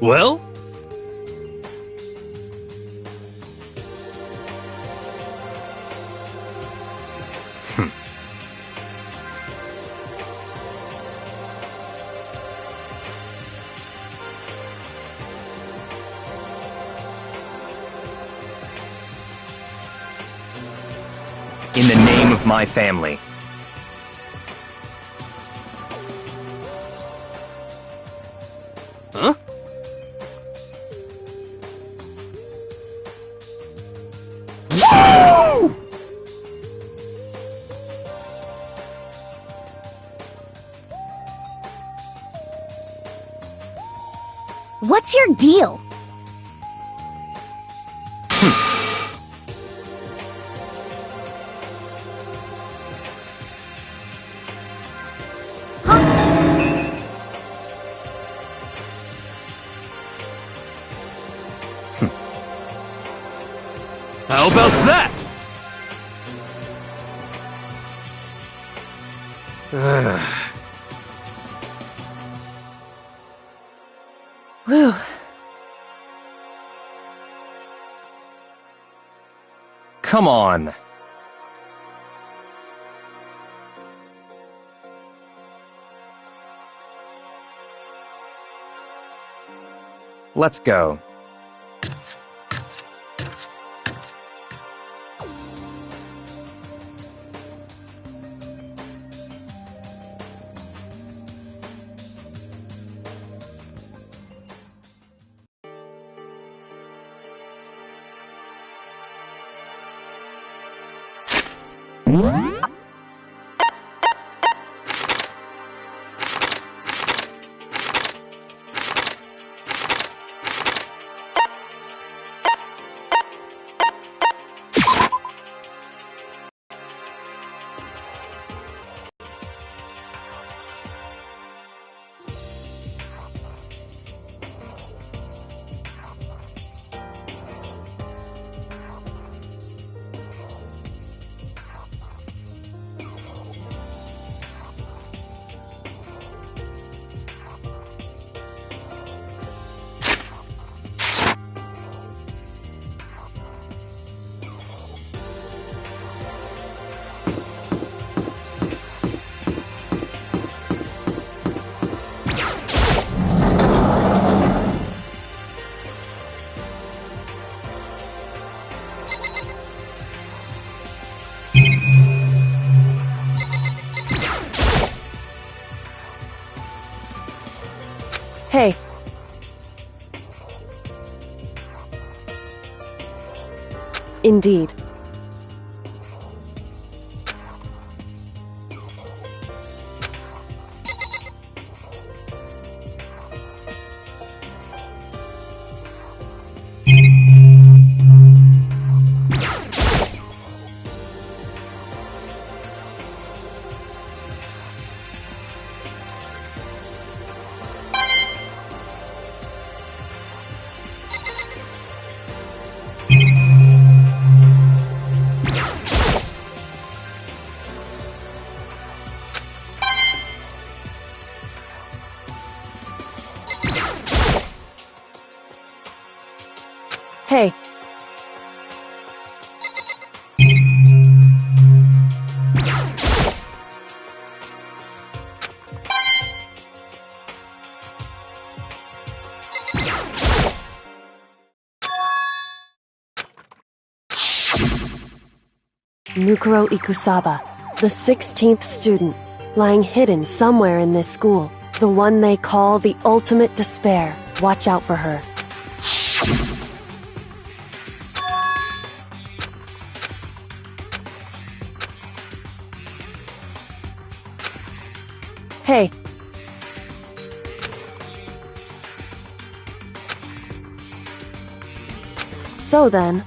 Well? In the name of my family. Huh? Whoa! What's your deal? How about that? Whew. Come on. Let's go. Hey. Indeed. Hey. Mukuro Ikusaba, the 16th student, lying hidden somewhere in this school. The one they call the ultimate despair. Watch out for her. Hey. So then...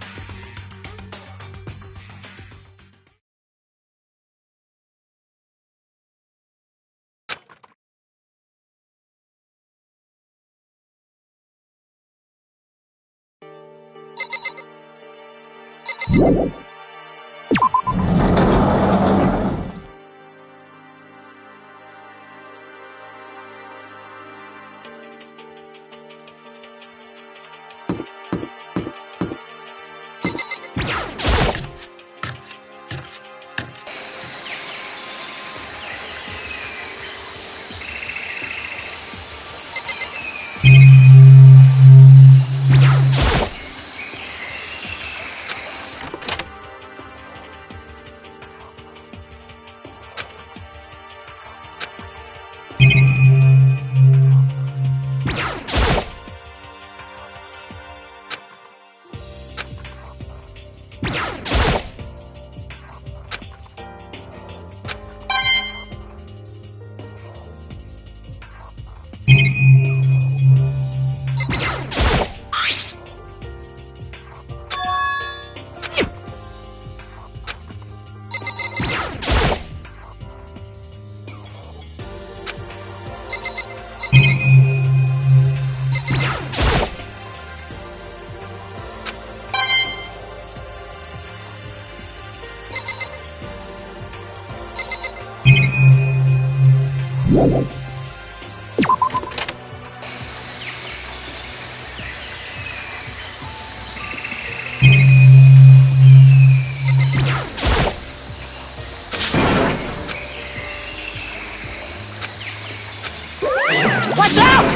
Watch out!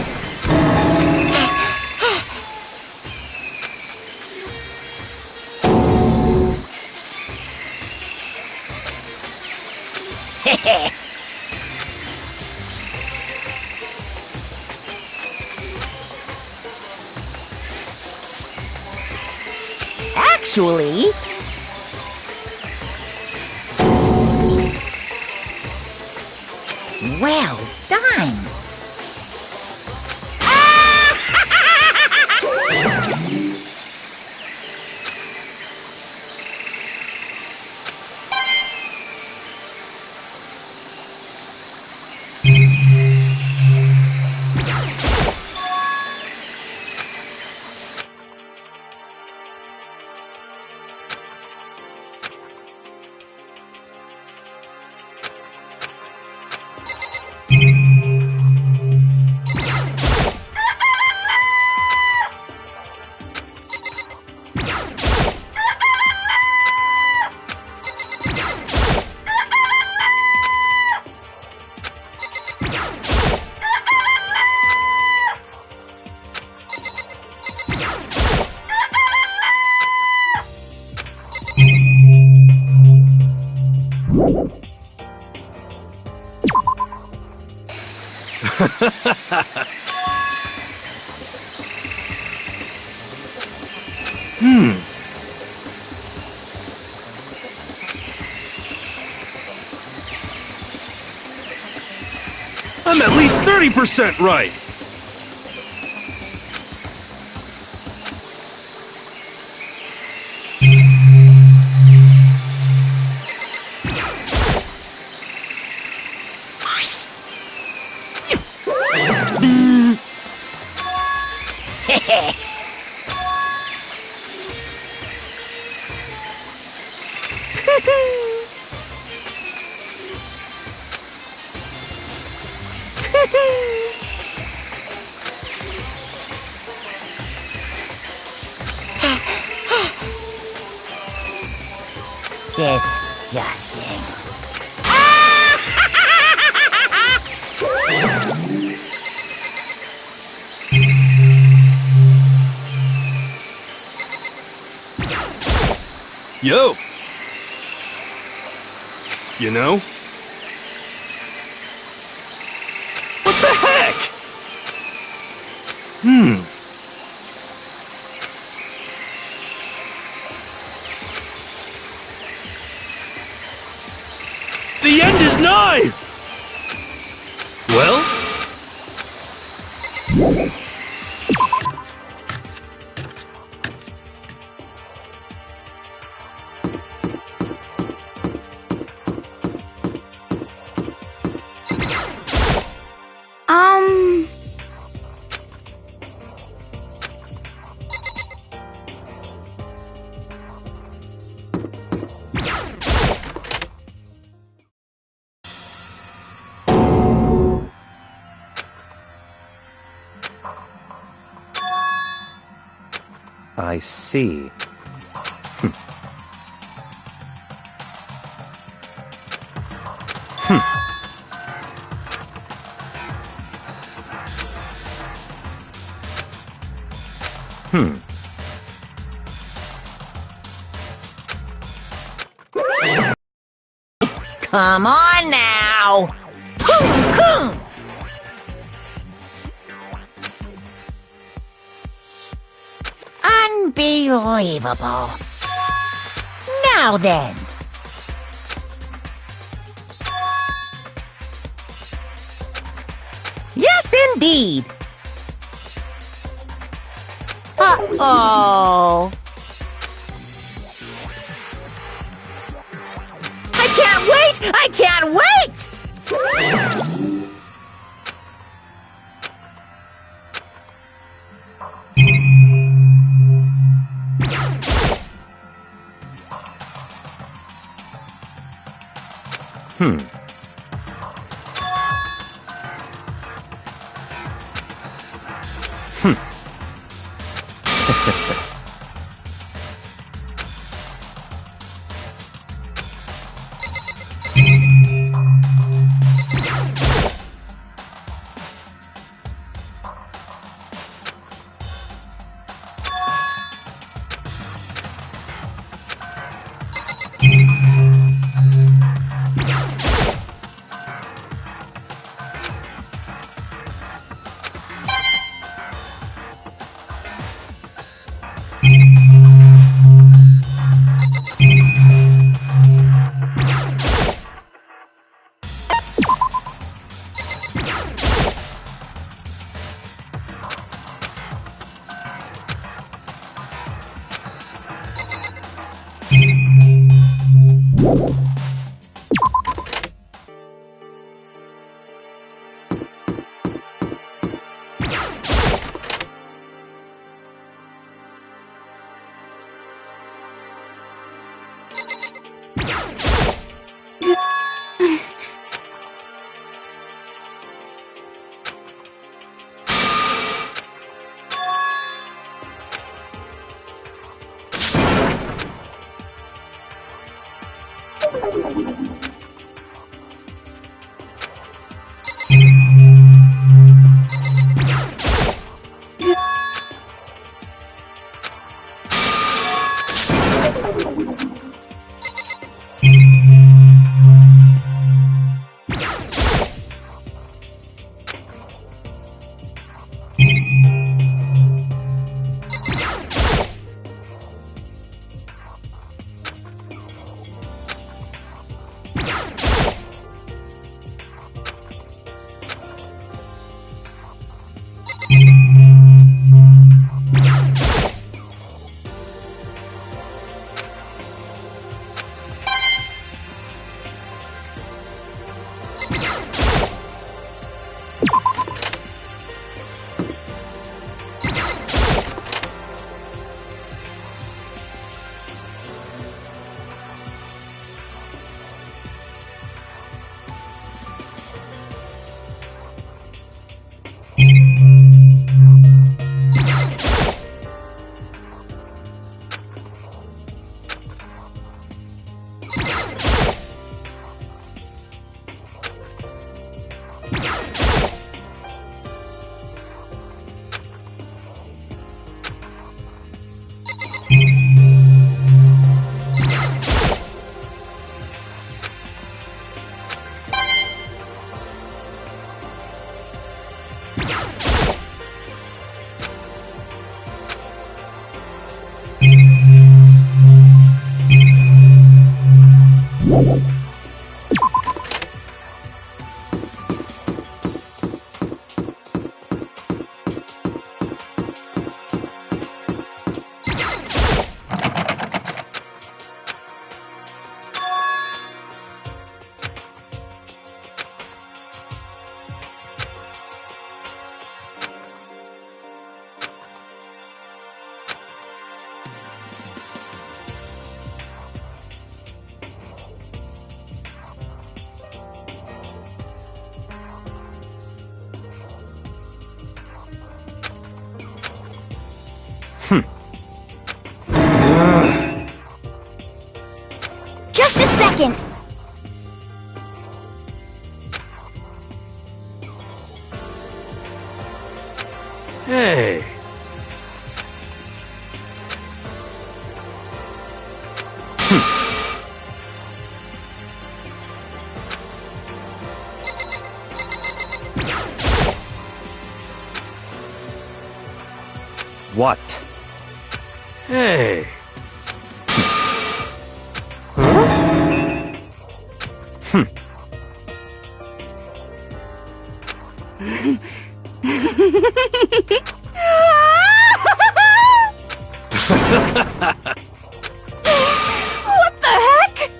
Actually... Well done! I'm at least 30% right! Disgusting. Yo! You know? What the heck? The end is nigh! Well? I see. Come on now! Boom, boom! Unbelievable. Now then. Yes, indeed. Uh-oh. I can't wait! I can't wait! second. Hey. What? Hey. What the heck?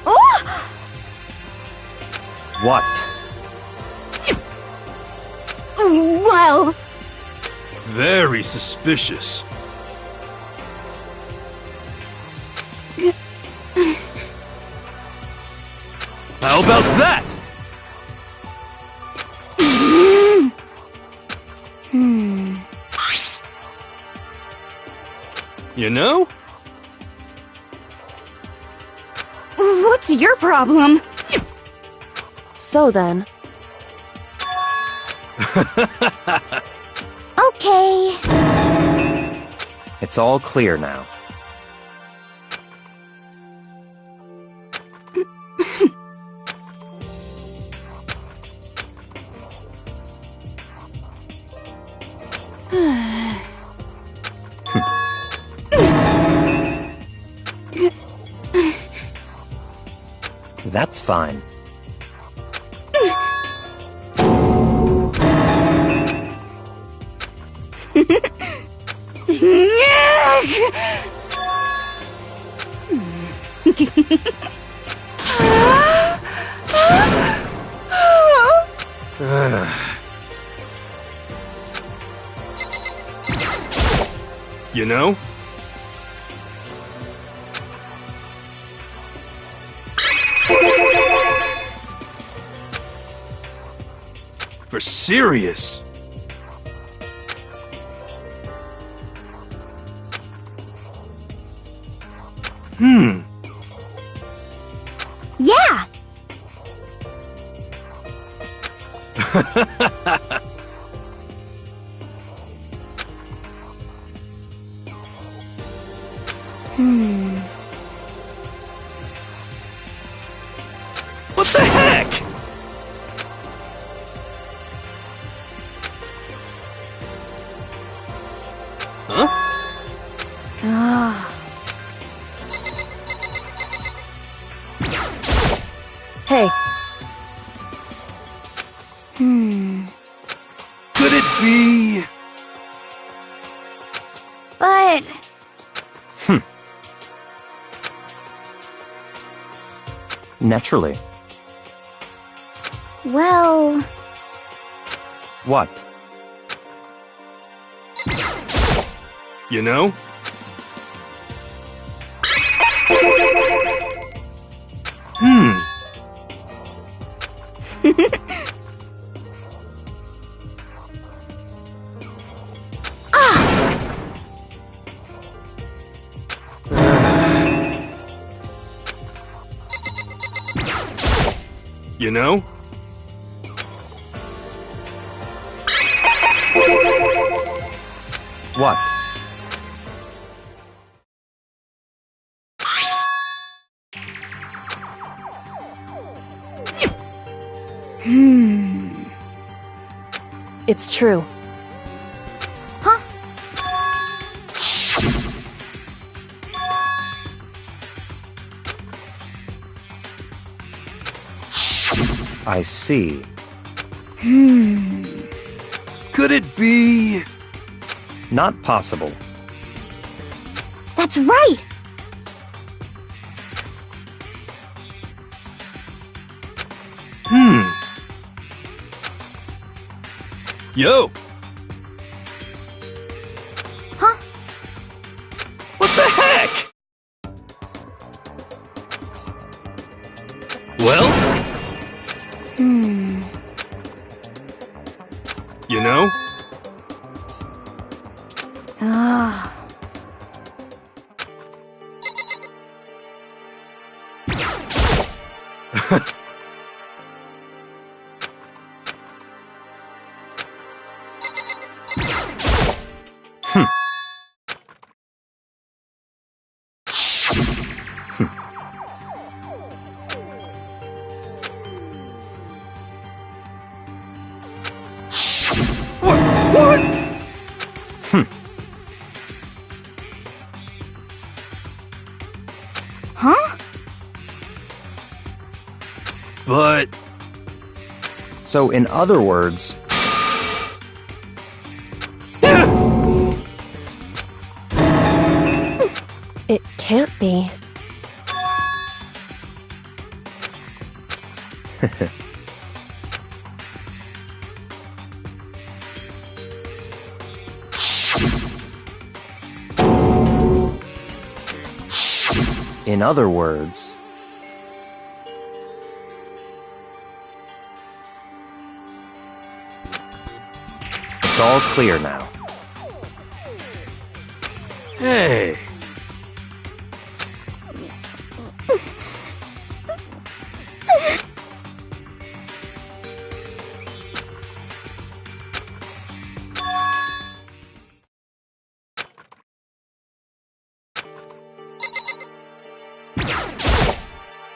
Oh! What? Well, Very suspicious. How about that? You know? what's your problem? So then, Okay. It's all clear now. That's fine. You know? For serious. Yeah. What the heck? Huh? hey, Could it be? But Naturally. well, What? You know? You know? What? it's true. huh? I see. Could it be? Not possible. That's right. Yo! Huh? What the heck? Well? You know? Ah. What? Huh? But... So, in other words, It can't be. in other words, it's all clear now. Hey!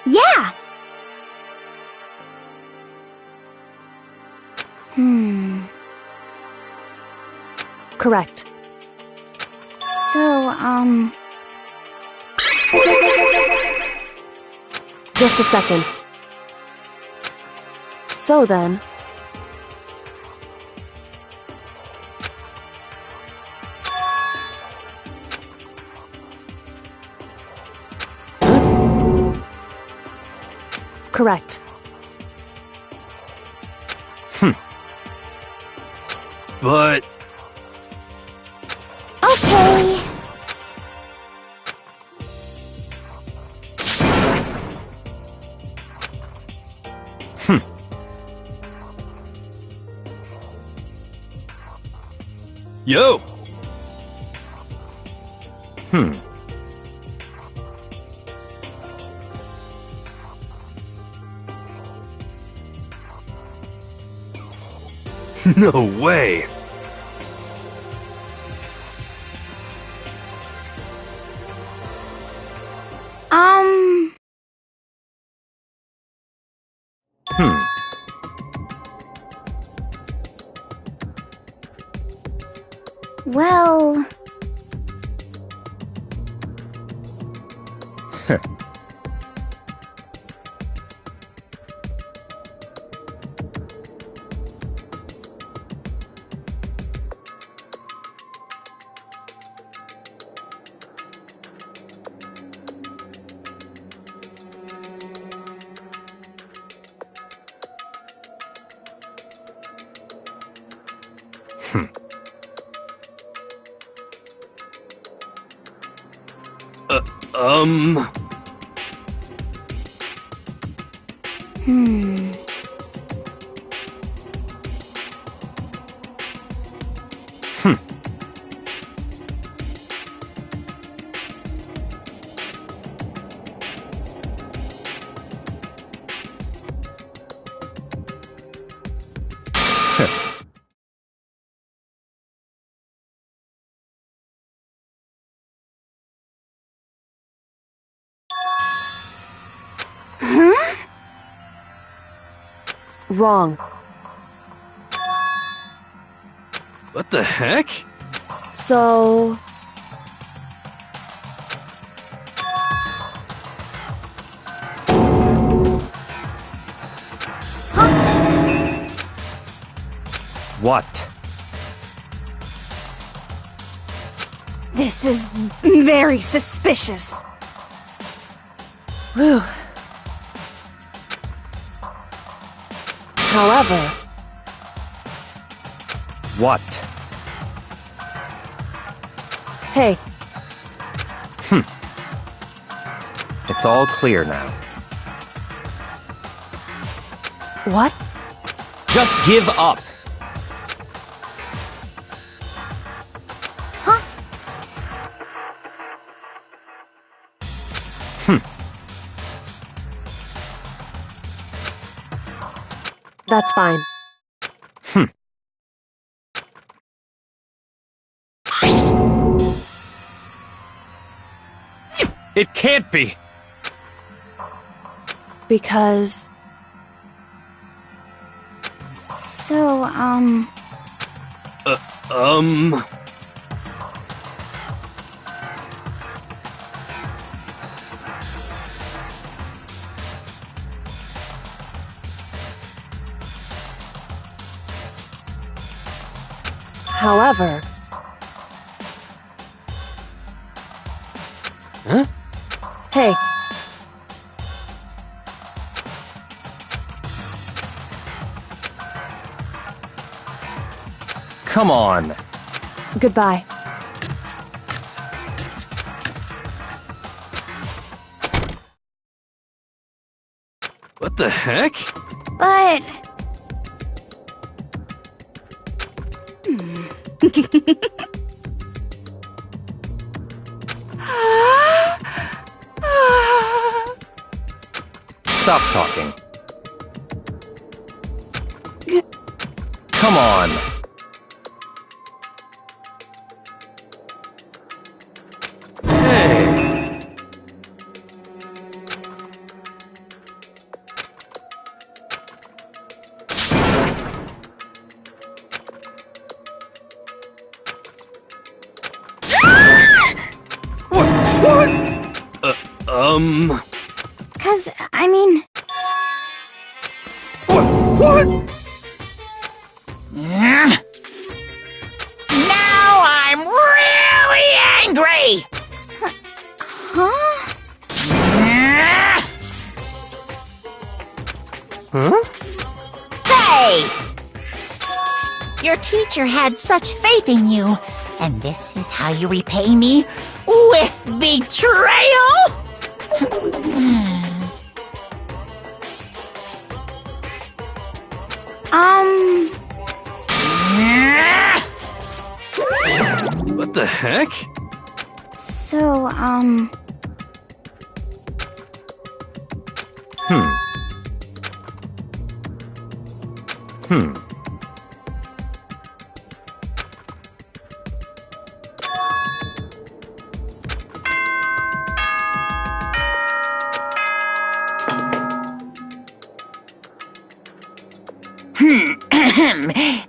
Yeah! Correct. So, Just a second. So then... Correct. But... okay. Yo! No way! Well... Wrong. What the heck? So... What? This is very suspicious. Whew. However... What? Hey, It's all clear now. what? Just give up! That's fine. It can't be! Because... So, However... Huh? Hey. Come on. Goodbye. What the heck? but... Stop talking. Come on. Hey! What? Cause, I mean... What? Now I'm really angry! Huh? Huh? Hey! Your teacher had such faith in you, and this is how you repay me? With betrayal? What the heck? So,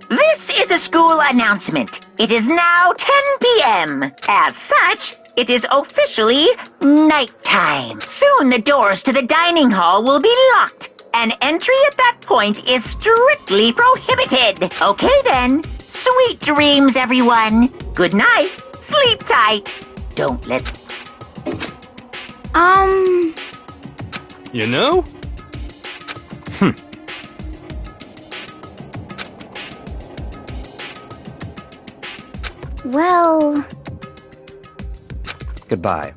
This is a school announcement. It is now 10 p.m. As such, it is officially nighttime. Soon the doors to the dining hall will be locked, and entry at that point is strictly prohibited. Okay then. Sweet dreams, everyone. Good night. Sleep tight. Don't let... You know? well... Goodbye.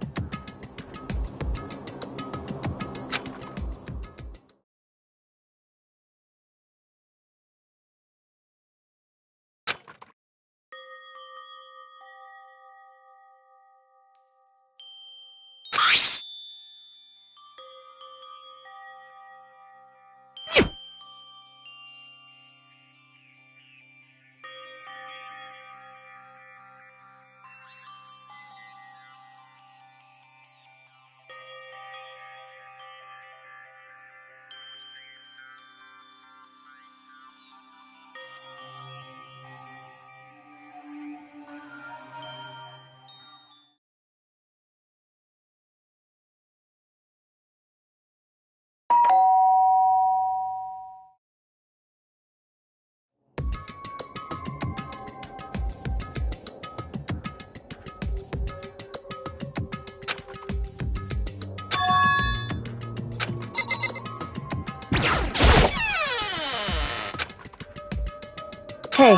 Hey.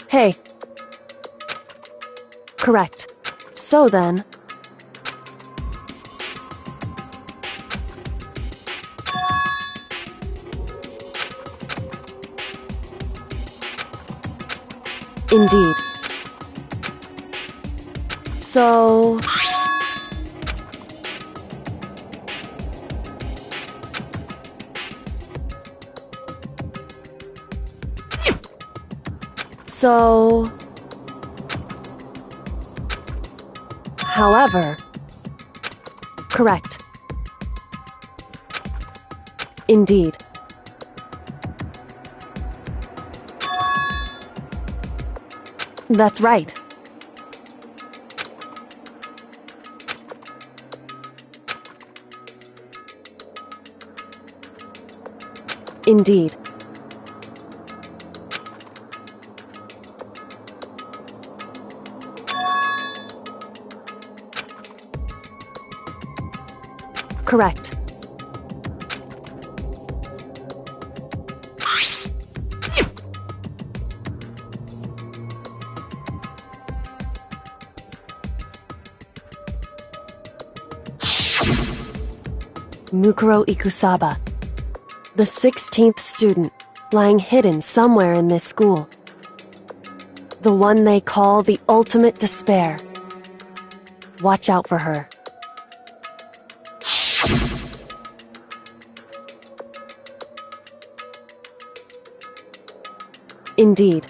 Hey. Correct. So then, Indeed. So... So... However... Correct. Indeed. That's right. Indeed. Correct. Kurokku-Tokei, the 16th student, lying hidden somewhere in this school. The one they call the ultimate despair. Watch out for her. Indeed.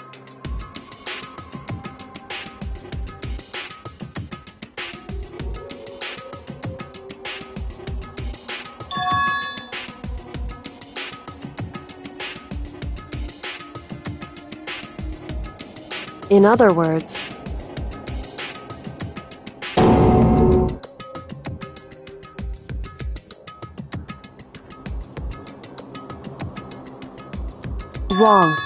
In other words, wrong.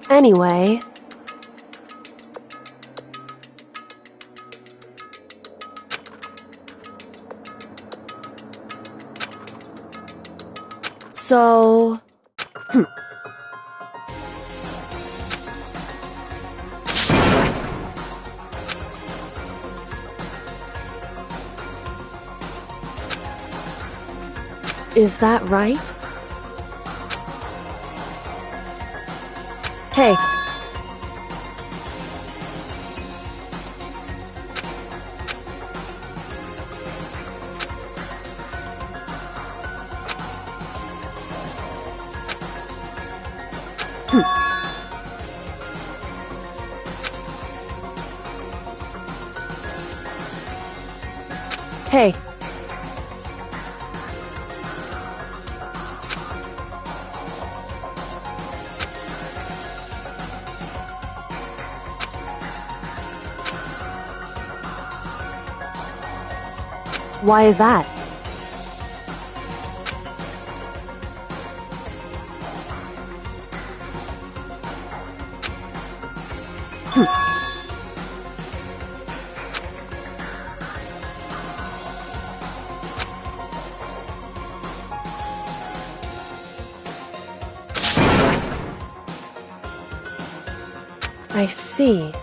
Anyway... So... Is that right? Hey. Hey. Why is that? I see.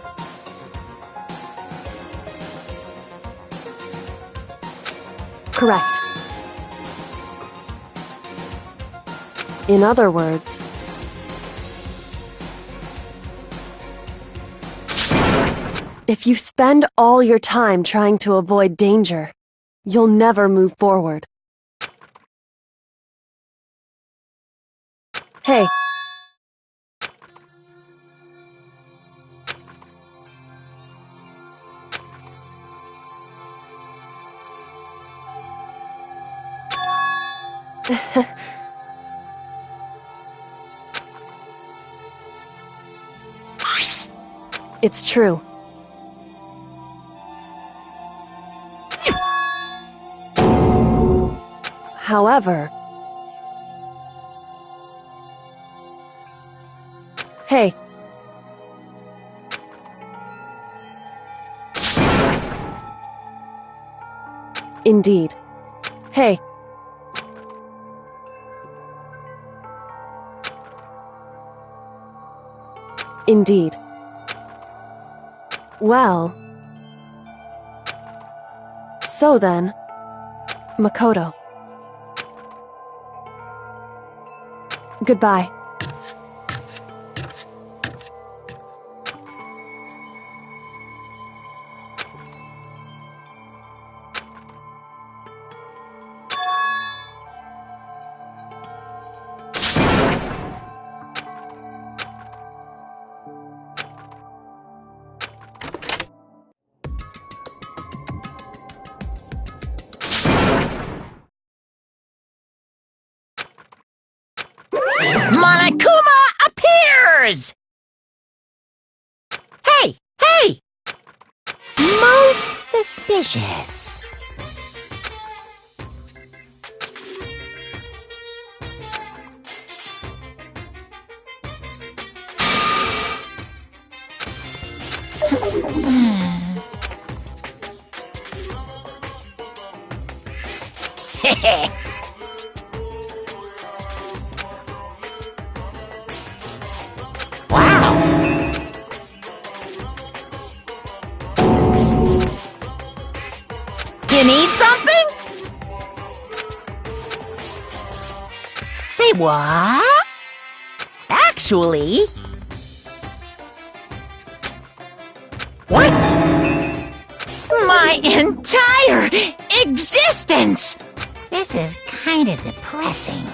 Correct. In other words, if you spend all your time trying to avoid danger, you'll never move forward. Hey. It's true. However... Hey. Indeed. Hey. Indeed. Well... So then, Makoto. Goodbye. Monokuma appears! Hey! Hey! Most suspicious. Heh. Wow! You need something? Say what? Actually... What? My entire existence! This is kind of depressing.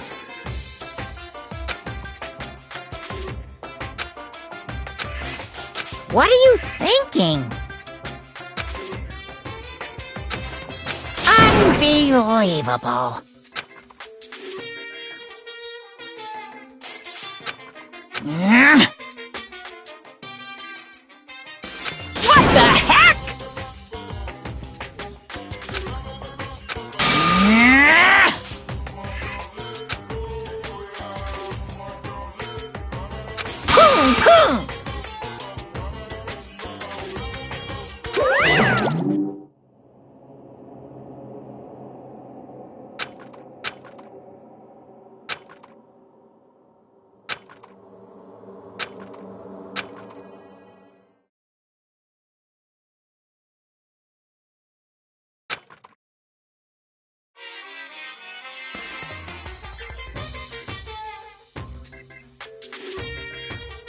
What are you thinking? Unbelievable. What the heck? Pung pung!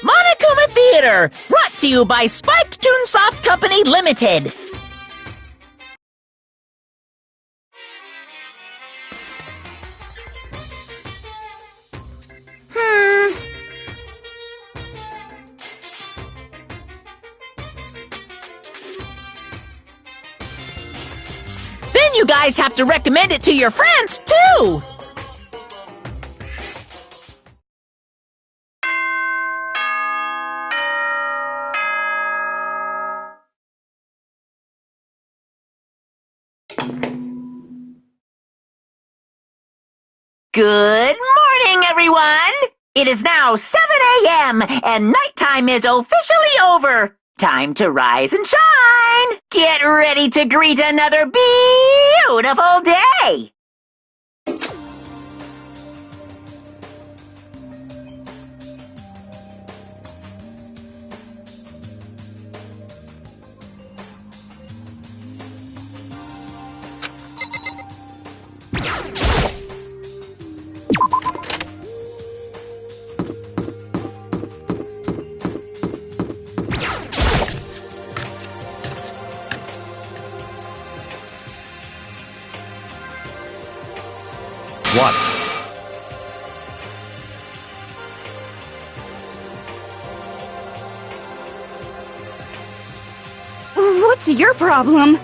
Monokuma Theater, brought to you by Spike Toonsoft Company Limited. Then you guys have to recommend it to your friends, too! Good morning, everyone! It is now 7 a.m. and nighttime is officially over. Time to rise and shine! Get ready to greet another beautiful day! What? What's your problem?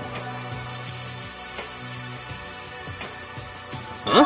Huh?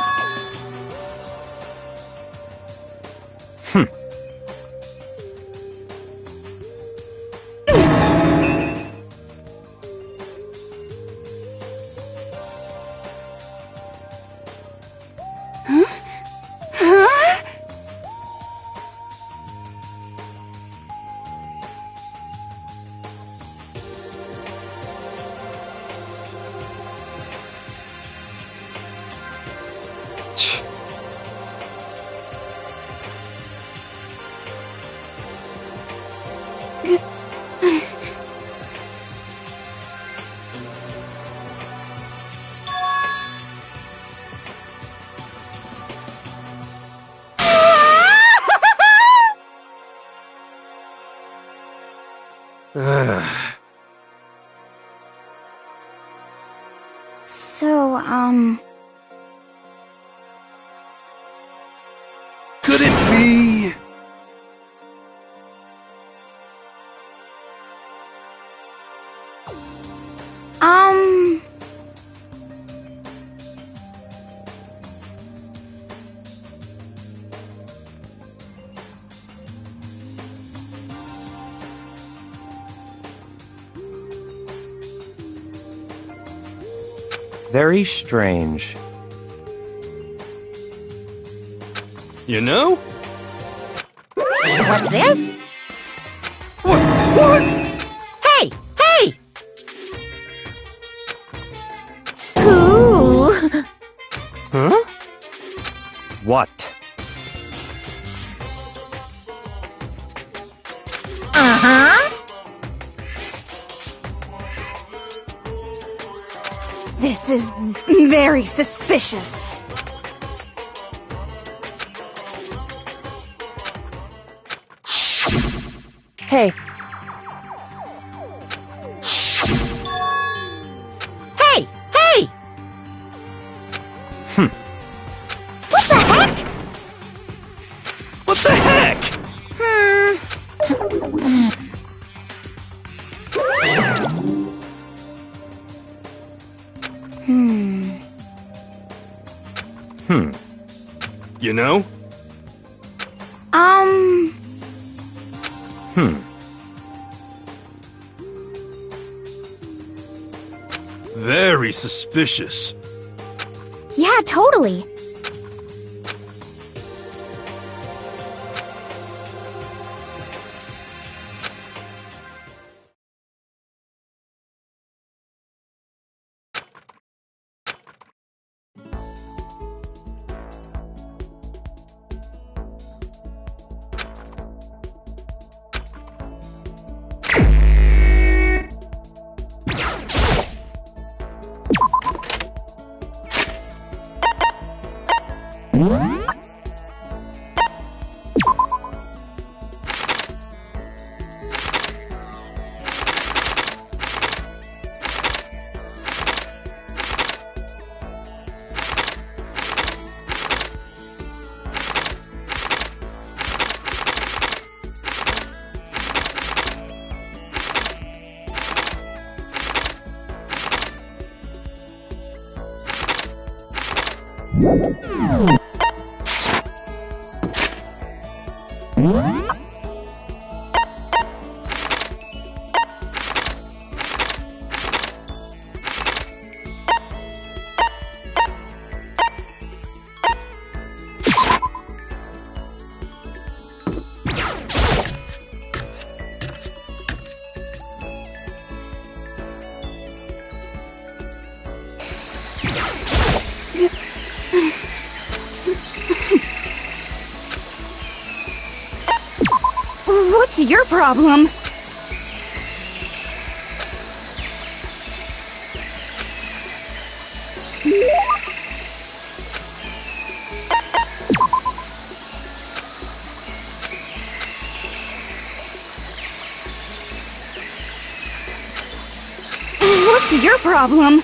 So, Could it be? Very strange. You know? What's this? What? Hey! Hey! Ooh! Huh? What? Uh-huh! this is very suspicious. Hey, Hey! Hey! What the heck? What the heck? You know? Very suspicious. Yeah, totally. What's your problem? What's your problem?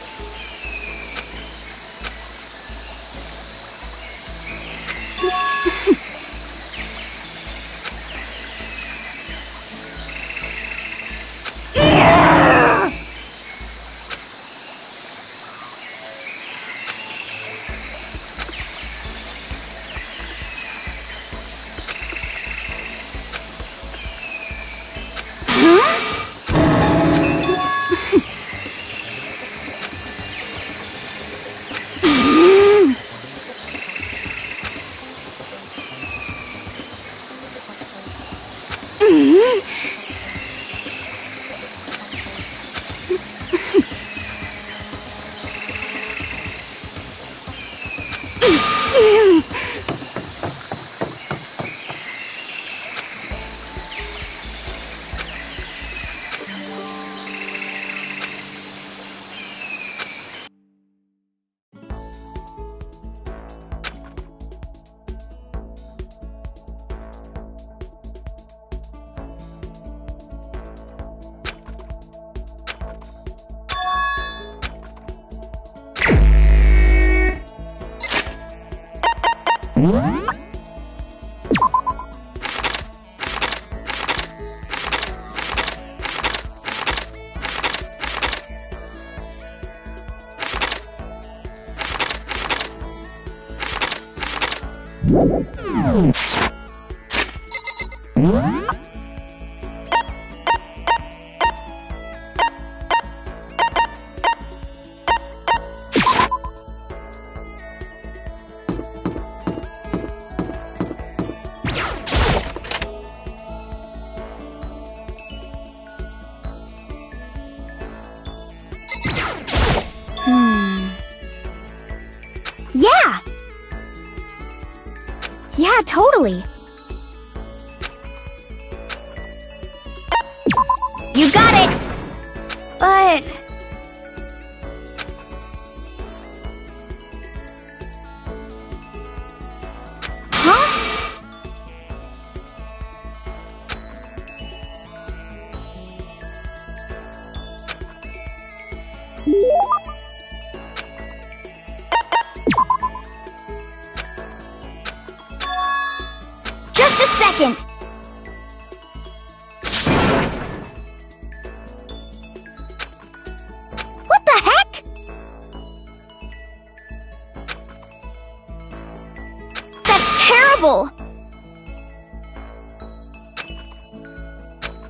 Yeah! Yeah, totally. You got it! But... Huh? Just a second! What the heck? That's terrible!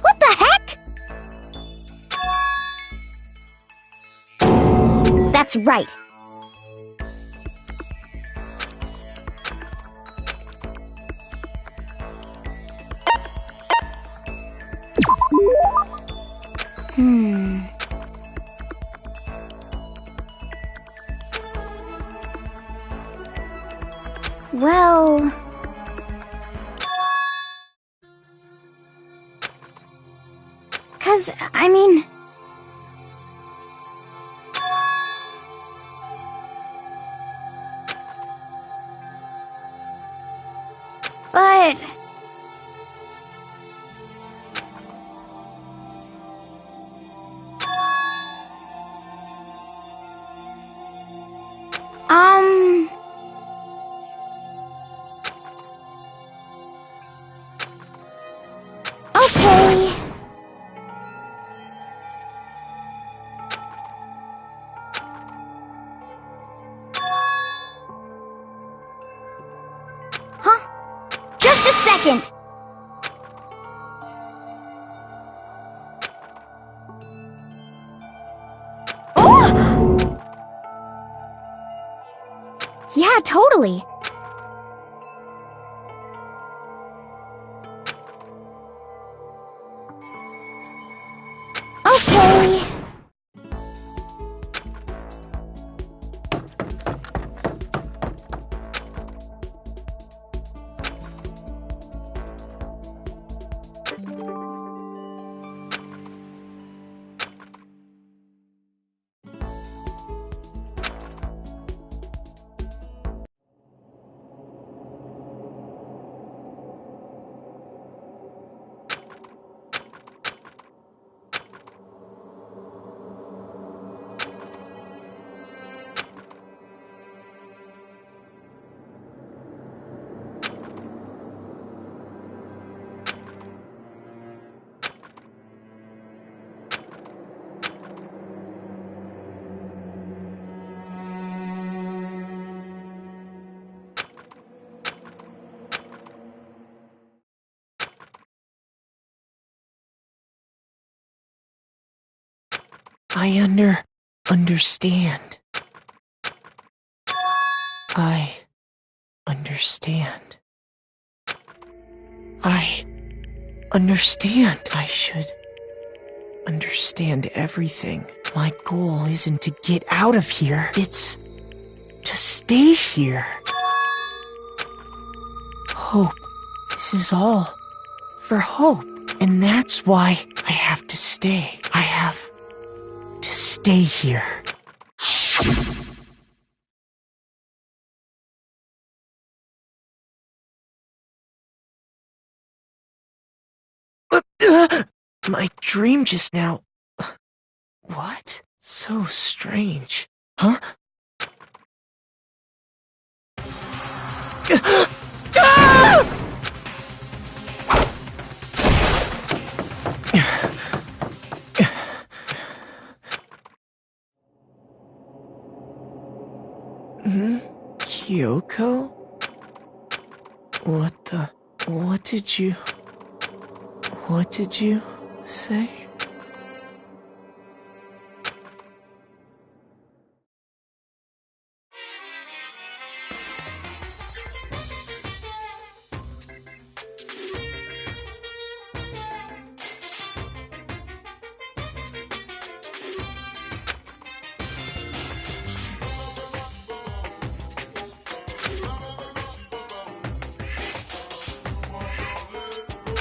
What the heck? That's right. Well... I mean... But... Okay. Huh? Just a second. Oh! Yeah, totally. Okay. I understand. I understand. I understand. I should understand everything. My goal isn't to get out of here. It's to stay here. Hope. This is all for hope. And that's why I have to stay. I have to stay here. My dream just now. What? So strange. Huh? Kyoko? What did you say?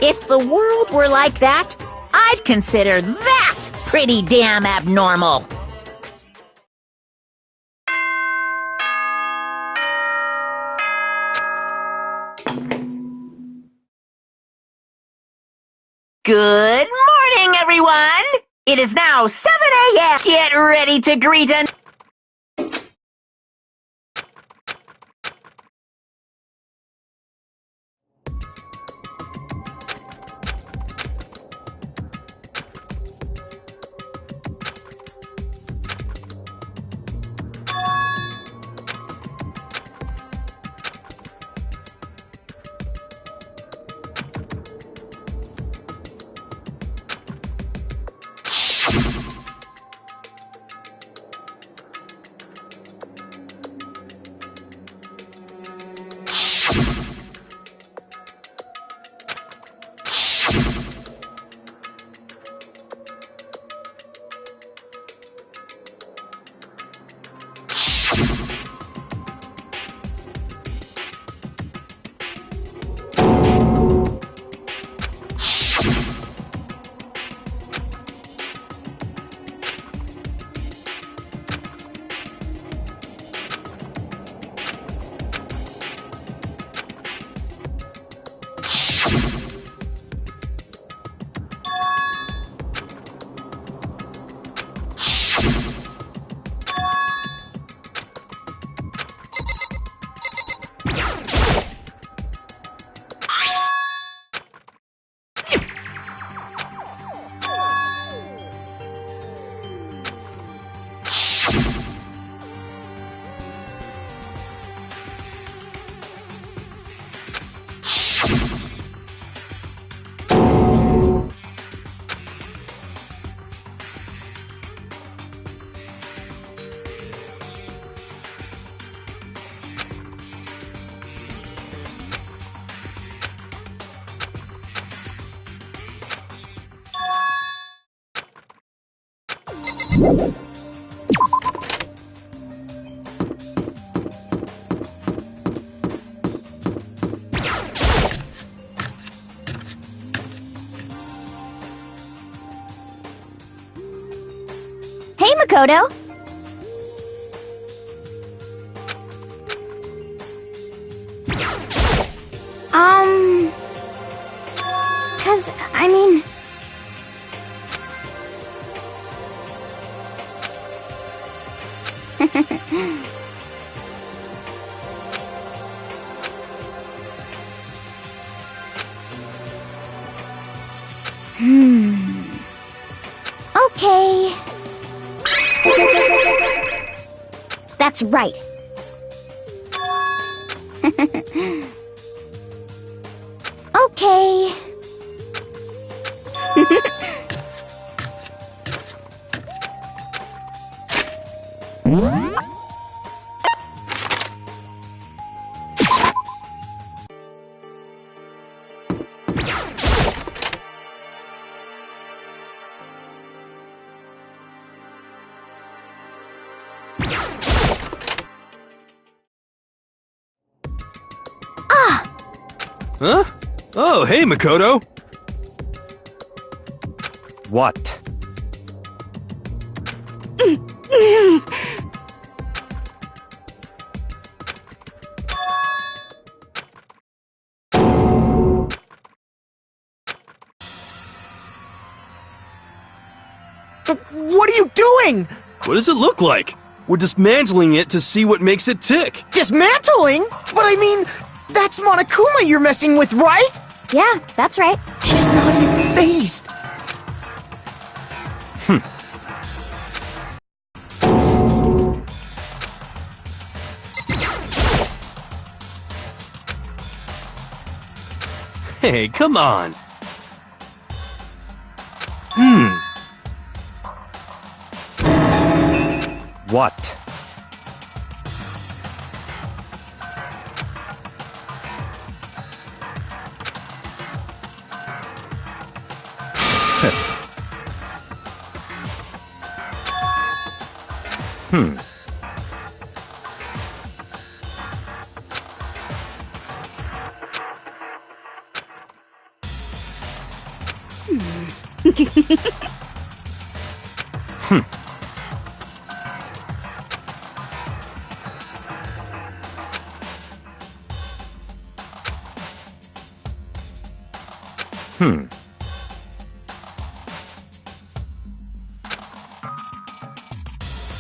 If the world were like that, I'd consider that pretty damn abnormal. Good morning, everyone! It is now 7 a.m. Get ready to greet an... Hey, Makoto! I mean... Okay... That's right. Okay... Huh? Oh, hey, Makoto! What? What are you doing? What does it look like? We're dismantling it to see what makes it tick. Dismantling? But I mean, That's Monokuma you're messing with, right? Yeah, that's right. She's not even phased. Hey, come on. What?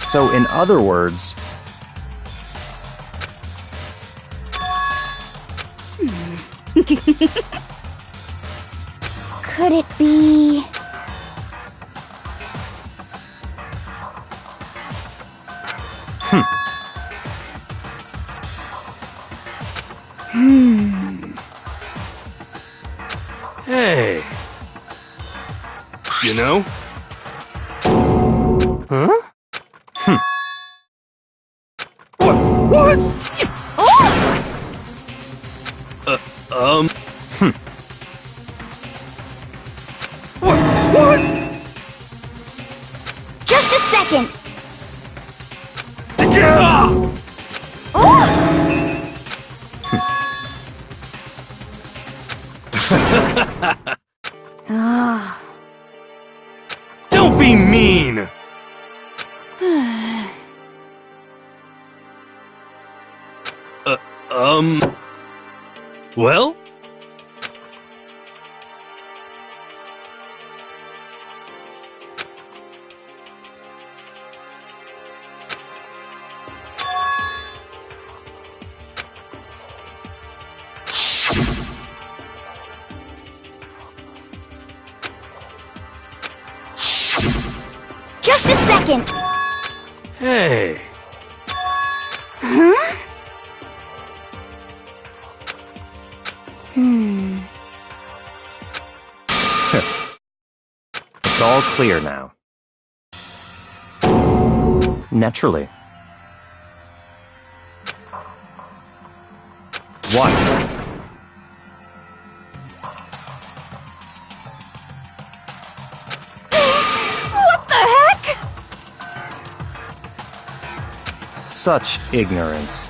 So, in other words, Could it be... Hey. You know? Huh? What? What? What? Just a second! Yeah! Don't be mean! Well? Just a second! Hey. it's all clear now. Naturally. What? What the heck? Such ignorance.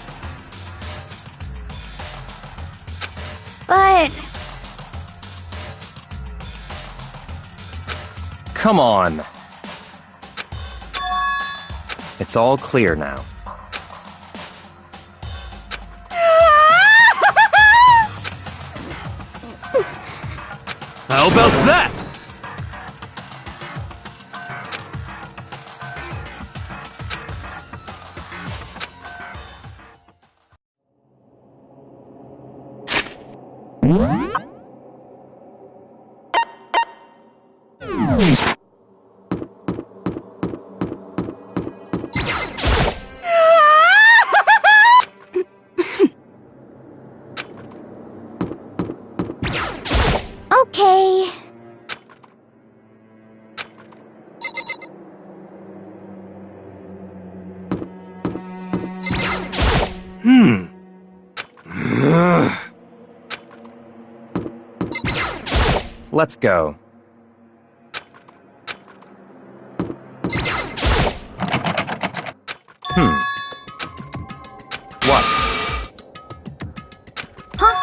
But... Come on. It's all clear now. How about that? Okay. Let's go. What? Huh?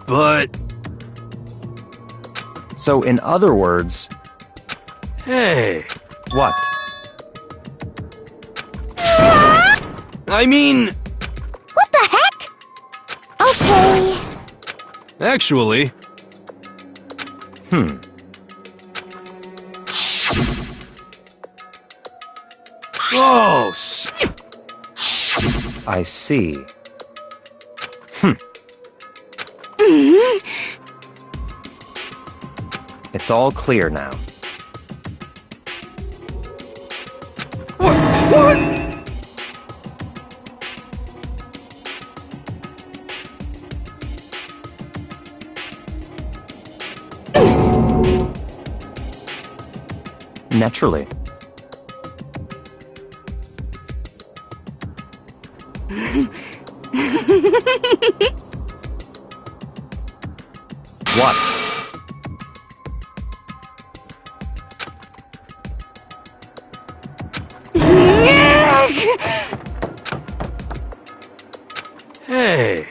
But... So, in other words, Hey. what? I mean... What the heck? Okay. Actually... Oh, I see. It's all clear now. What? Naturally. What? Hey.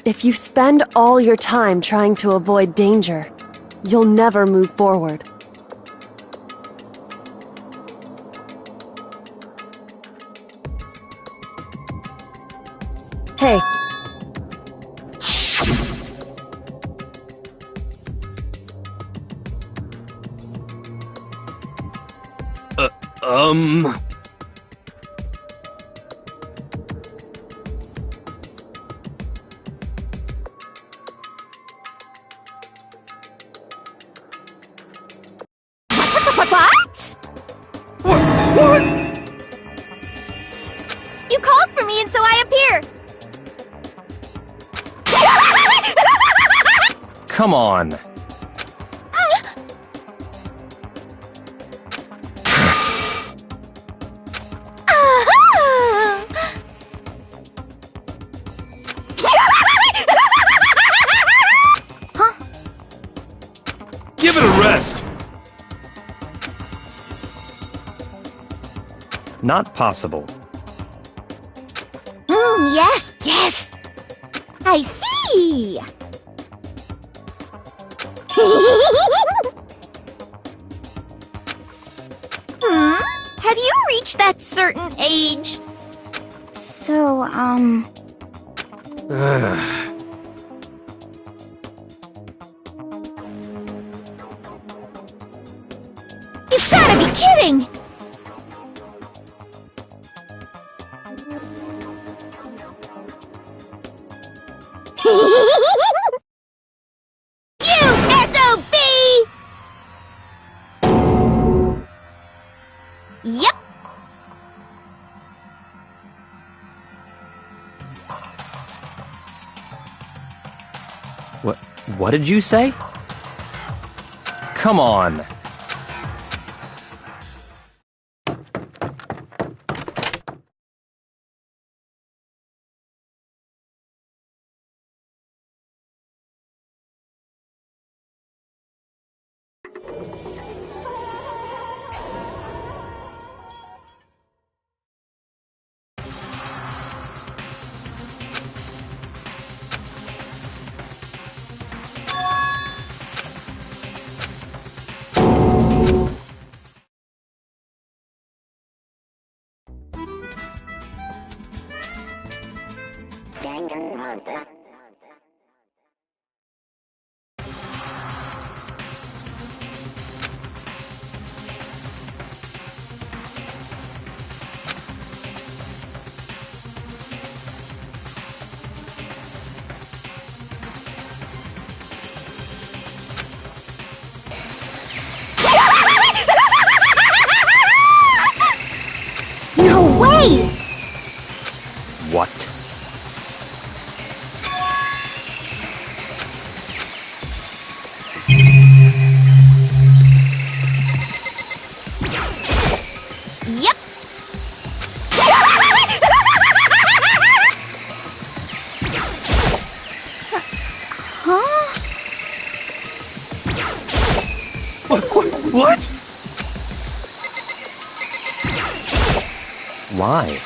If you spend all your time trying to avoid danger, you'll never move forward. Hey, What? You called for me and so I appear. Come on. Give it a rest. Not possible. Yes. I see. Have you reached that certain age? So, You've gotta be kidding! You SOB! Yep. What did you say? Come on. Danganronpa. No way! What? Yep. Huh? What? Why?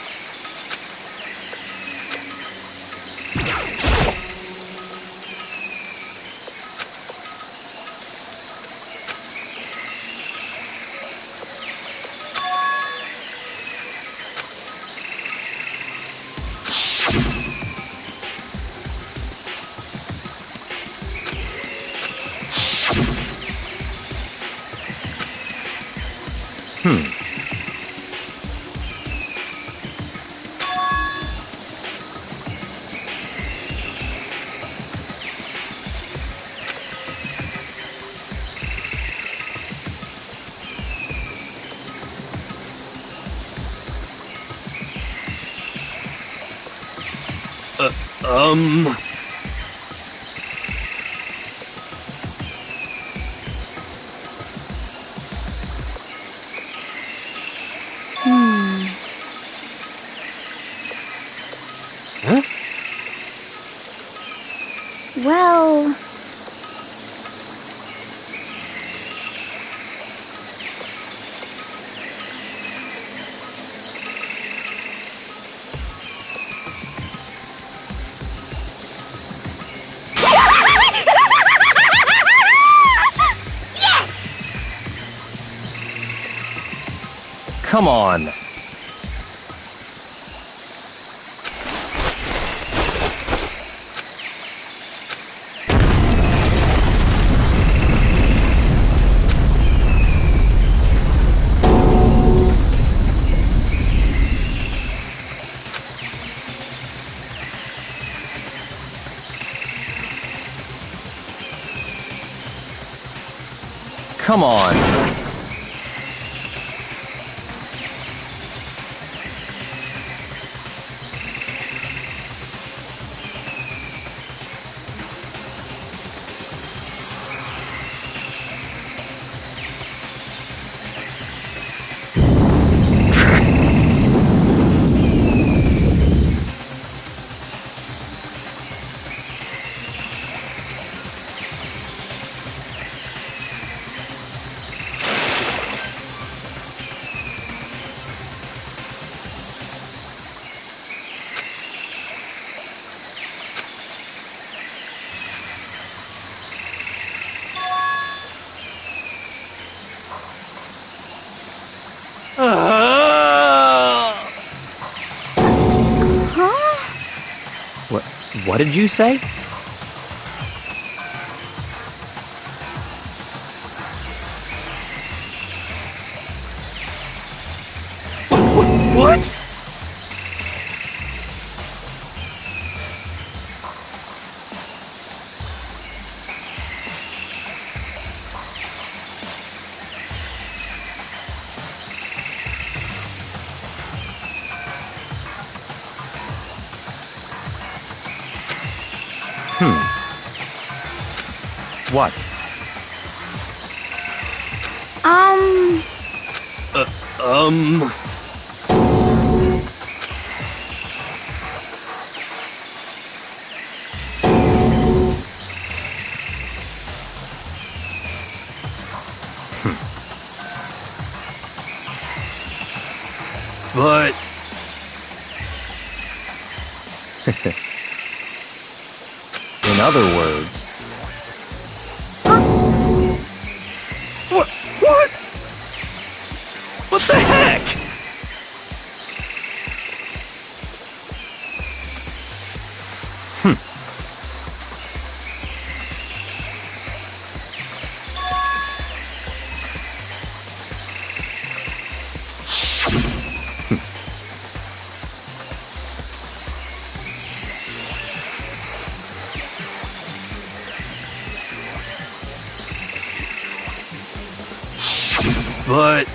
Huh? Well... Come on. Come on. What did you say? What? What? But... In other words, What? What the heck? But...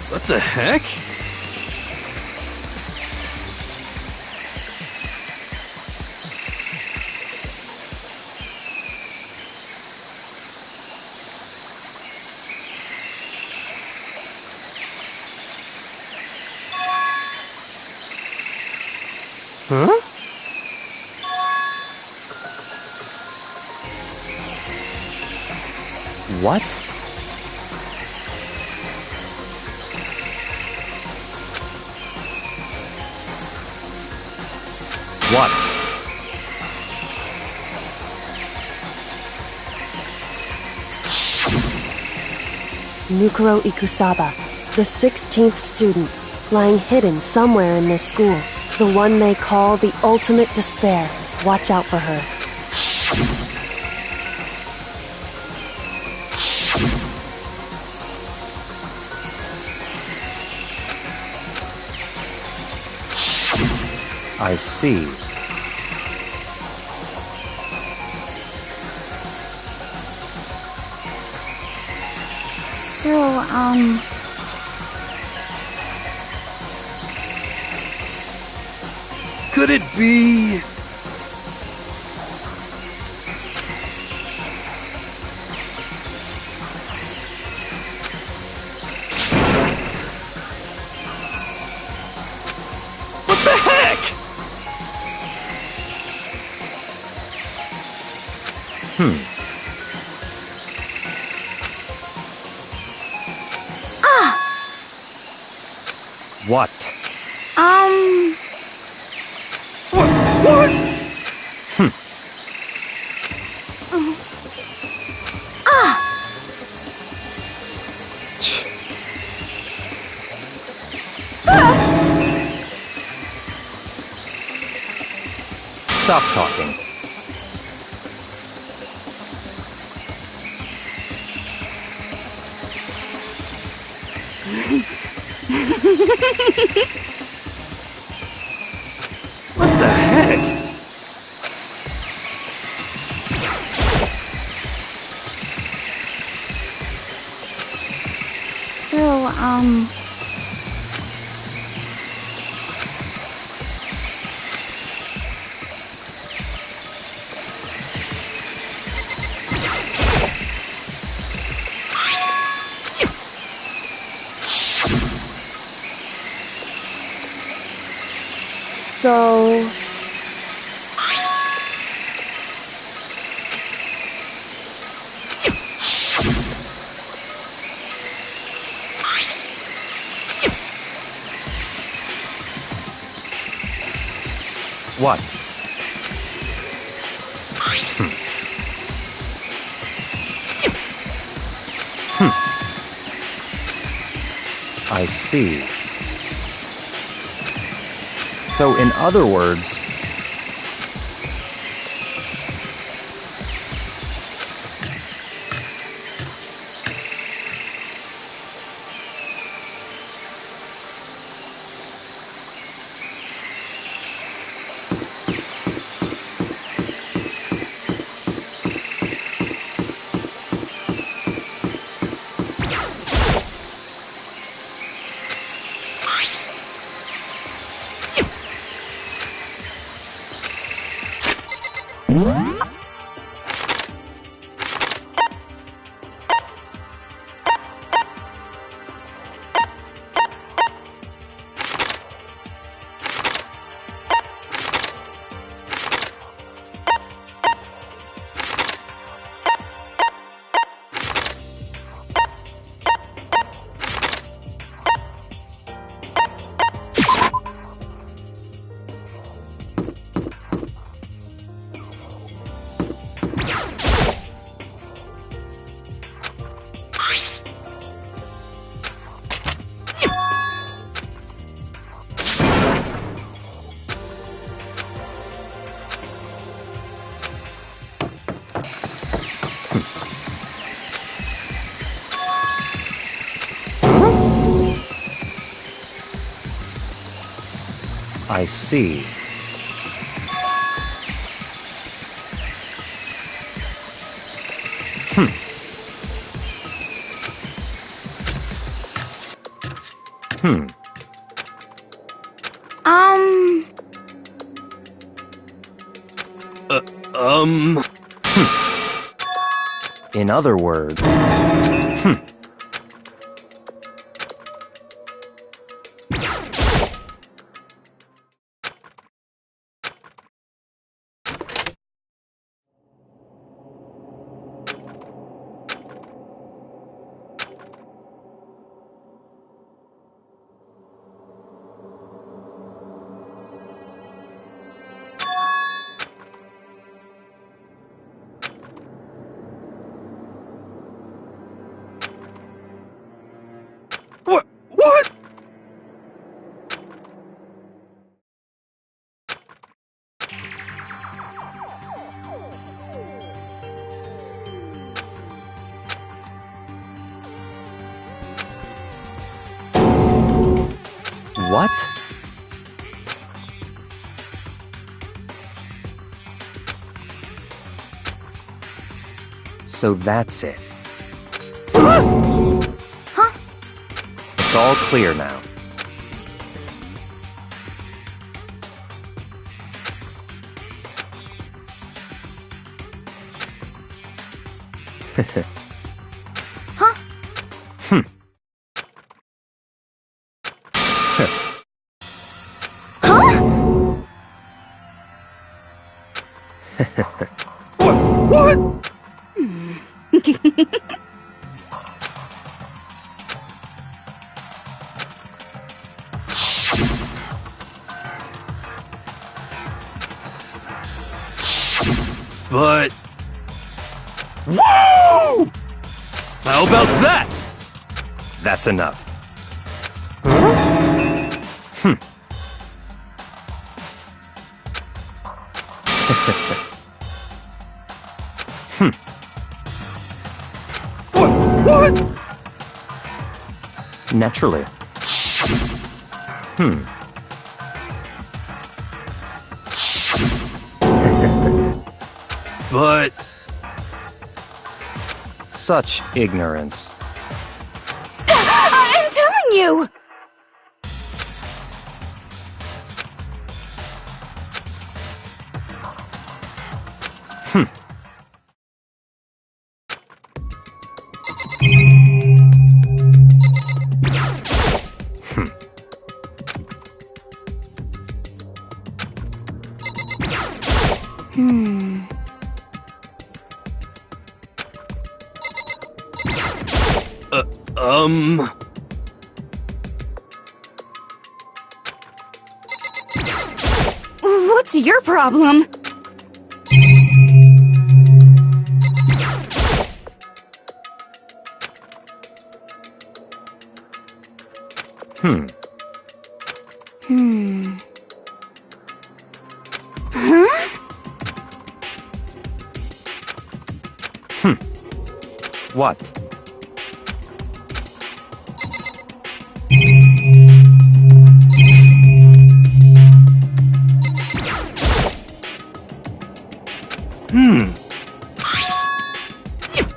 What the heck? Huh? what? What? Mukuro Ikusaba, the 16th student, lying hidden somewhere in this school. The one they call the ultimate despair. Watch out for her. I see. So, Could it be... What the heck? What? What? Stop talking. What the heck? so, So, What? I see. So, in other words, I see. In other words, What? What? what? So that's it. Huh? It's all clear now. Huh? Hmm. Huh? What? But... Whoa! How about that? That's enough. What? Naturally. But... Such ignorance. I'm telling you! What's your problem? What?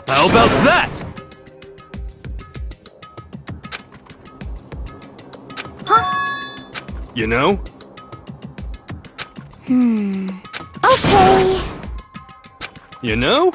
How about that? You know? Okay. You know?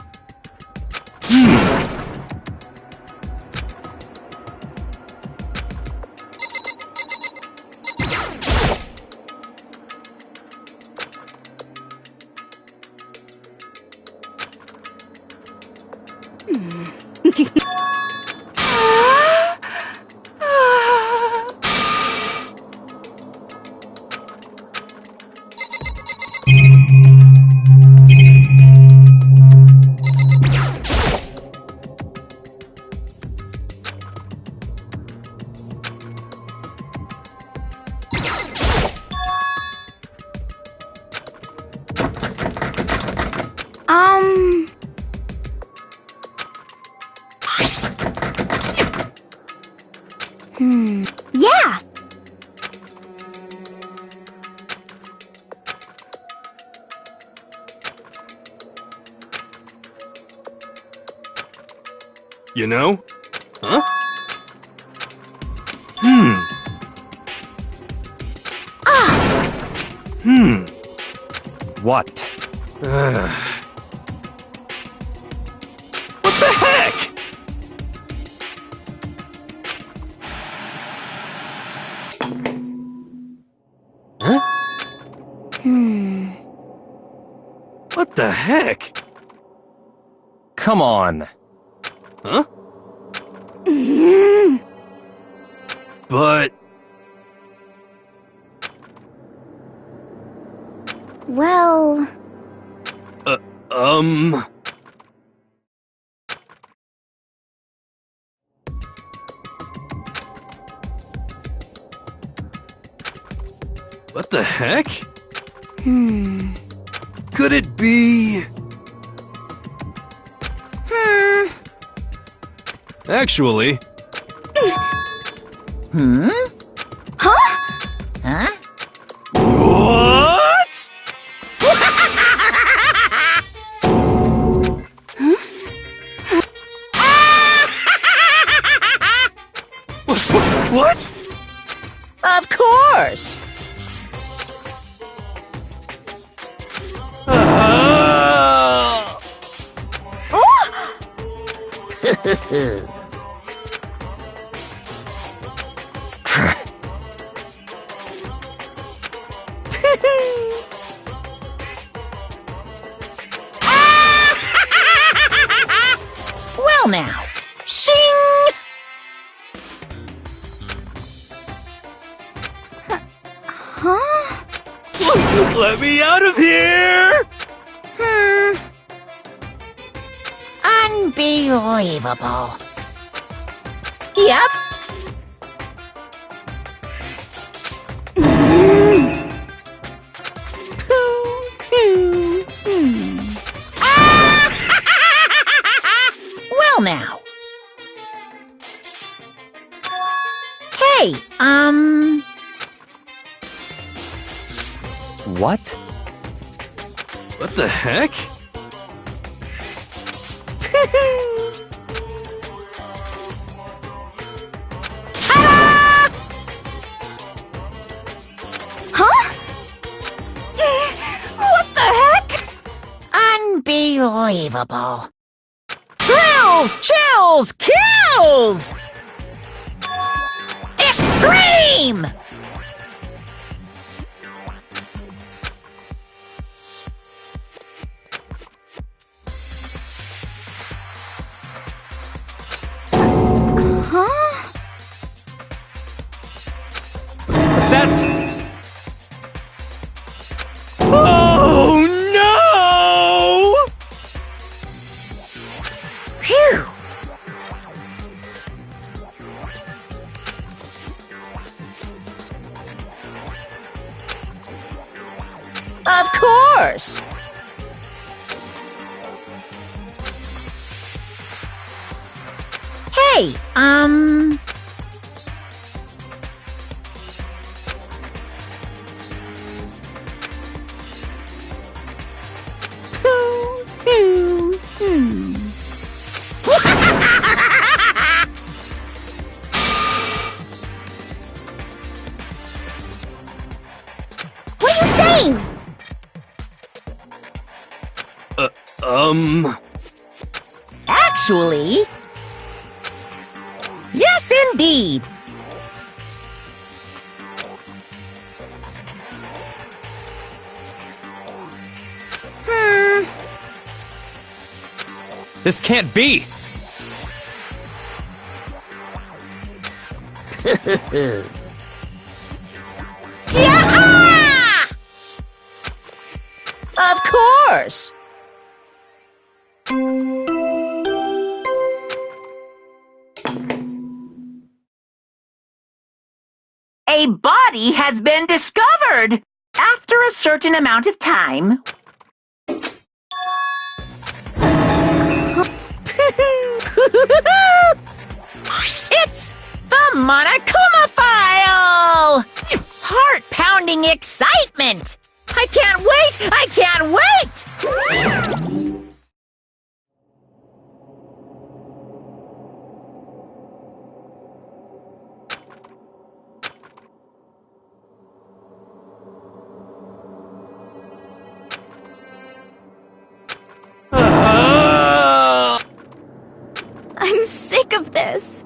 Yeah. You know? Huh? What? What the heck? Huh? What the heck? Come on. Huh? But... Well... What the heck? Could it be... Actually... Huh? Huh? What? What? Of course! Well now, shing! Huh? Let me out of here! Unbelievable. Yep. Well now. Hey, What? What the heck? Huh? What the heck? Unbelievable. Thrills, chills, kills! Extreme! Huh? But that's... Oh no! Phew! Of course! Hey, What are you saying? Actually... Yes, indeed! This can't be! Yeah! Of course! A body has been discovered! After a certain amount of time, It's the Monokuma file! Heart-pounding excitement! I can't wait! I can't wait! I'm sick of this.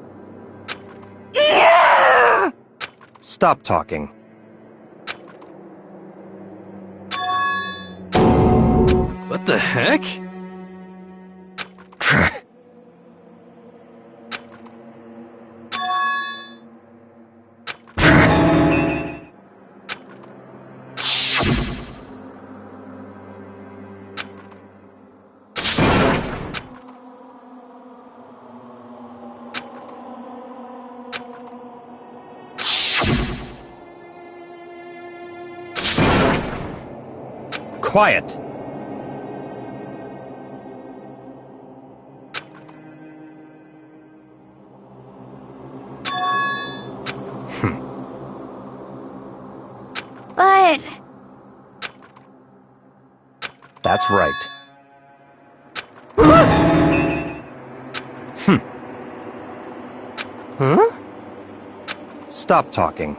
Stop talking. What the heck? Quiet! But... That's right. Huh? Stop talking.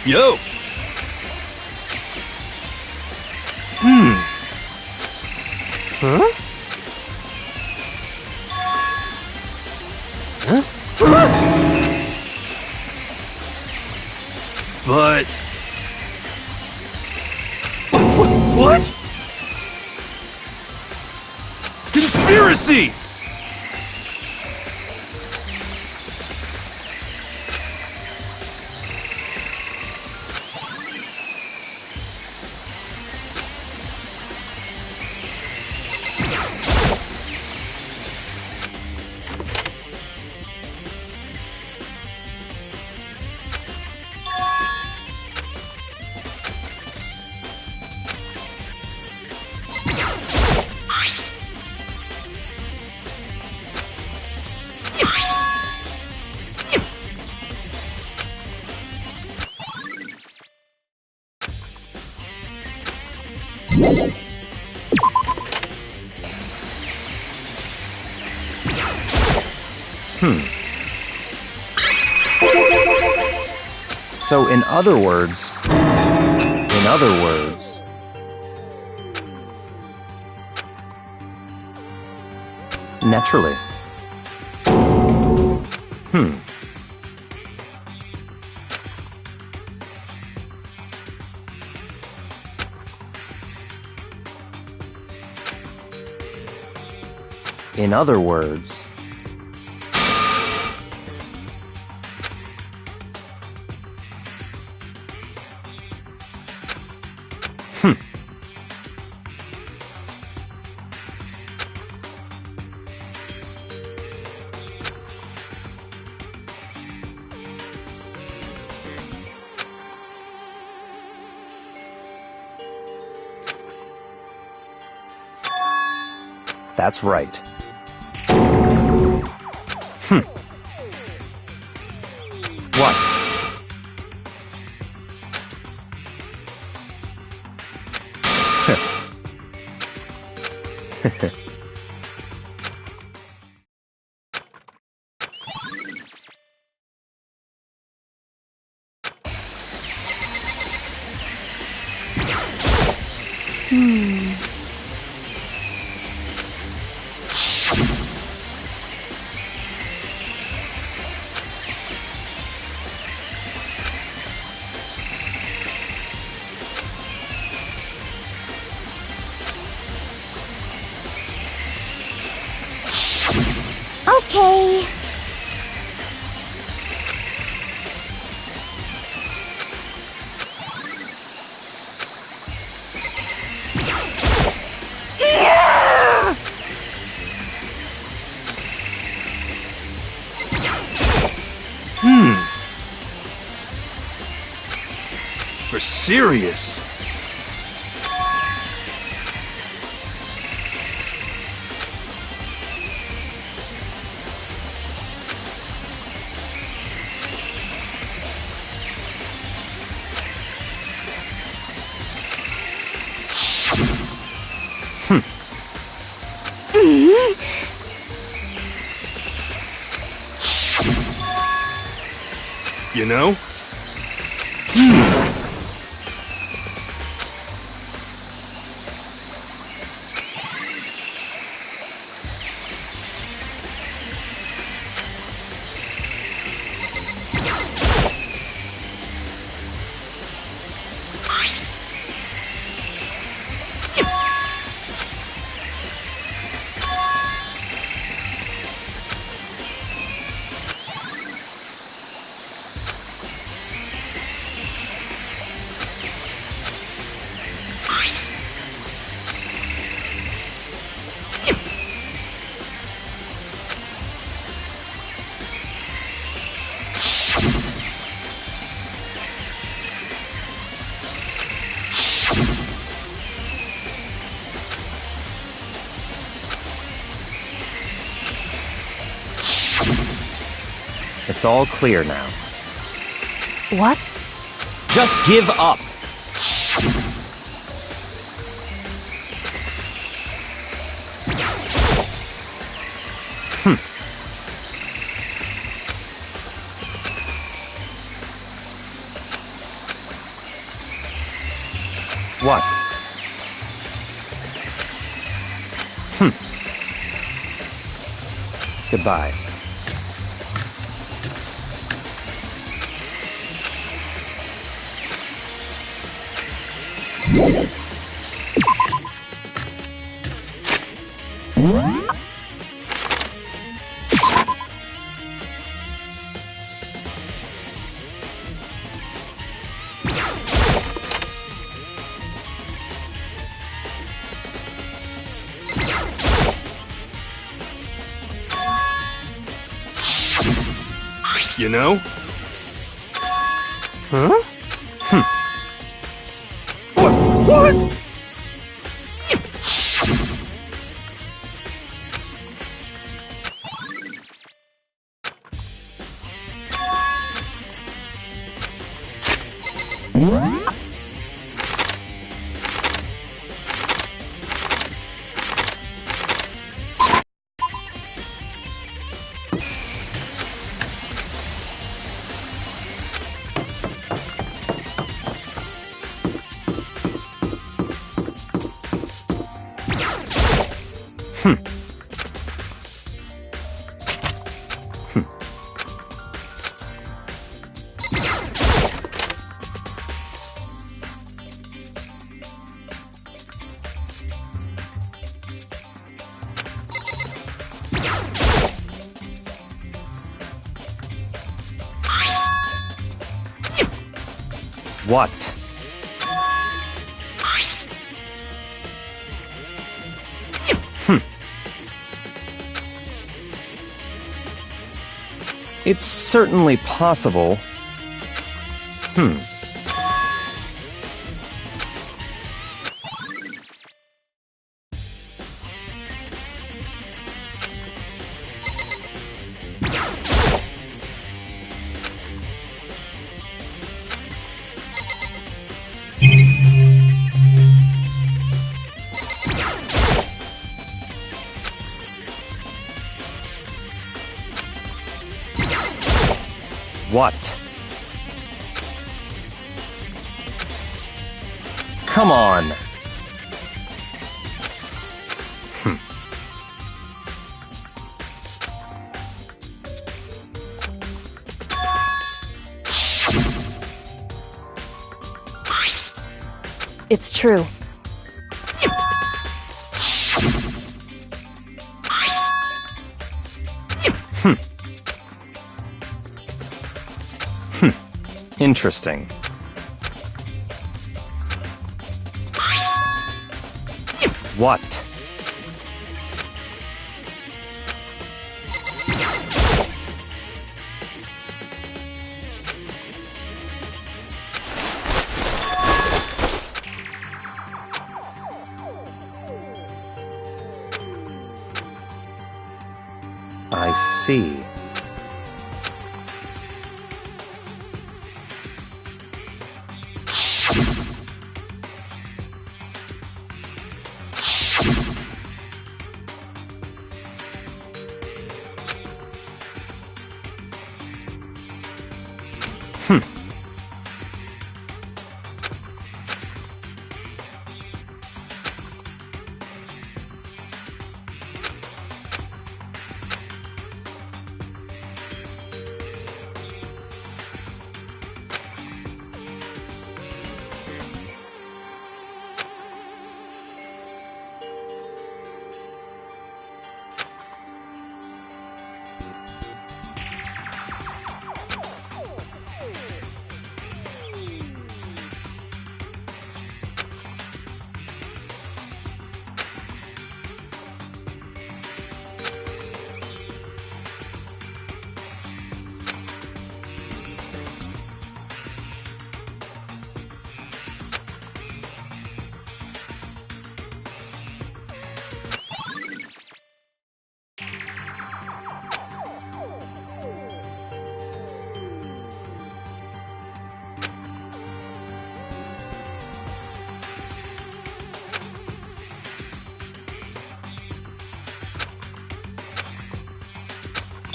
Yo! Huh? But... What? Conspiracy! So in other words... Naturally. In other words... That's right. What? Okay. For serious. You know? It's all clear now. What? Just give up! What? Goodbye. You know? Huh? What? What? It's certainly possible. What? Come on. It's true. Interesting. What? I see.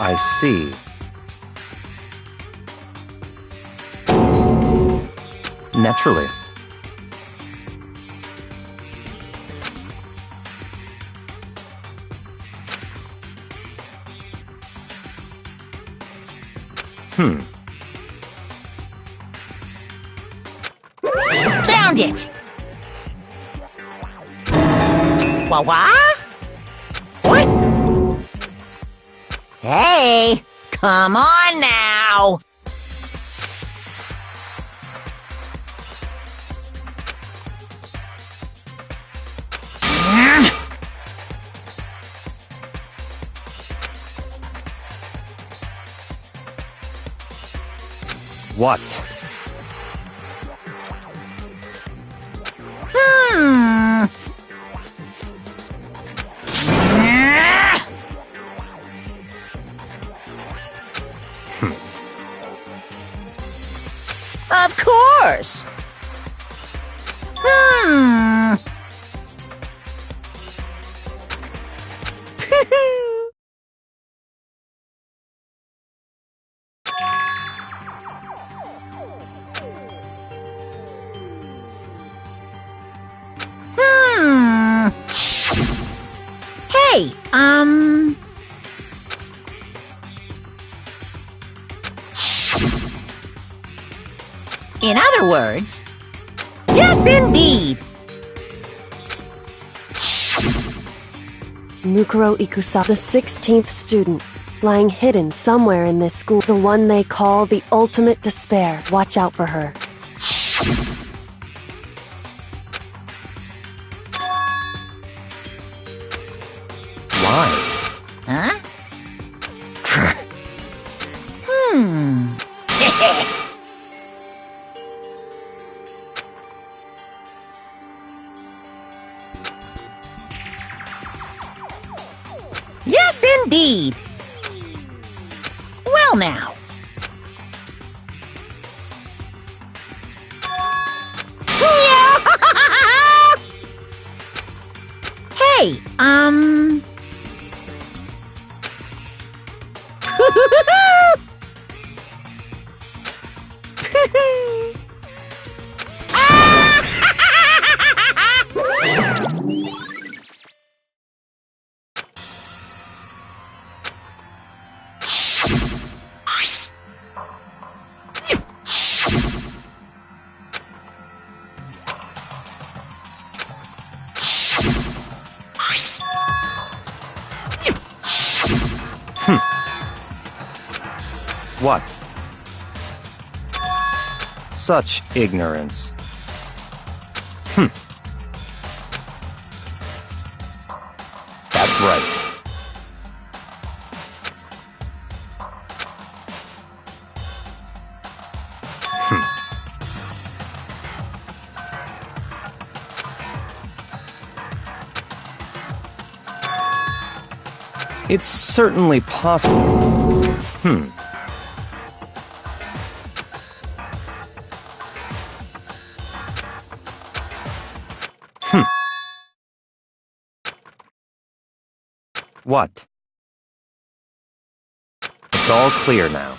I see. Naturally. Found it! What? Hey, come on now! What? Of course! Hey, in other words, yes, indeed. Mukuro Ikusa, the 16th student, lying hidden somewhere in this school. The one they call the ultimate despair. Watch out for her. Why? Huh? Hmm. Yes, indeed. Well, now. Hey, What? Such ignorance. That's right. It's certainly possible. What? It's all clear now.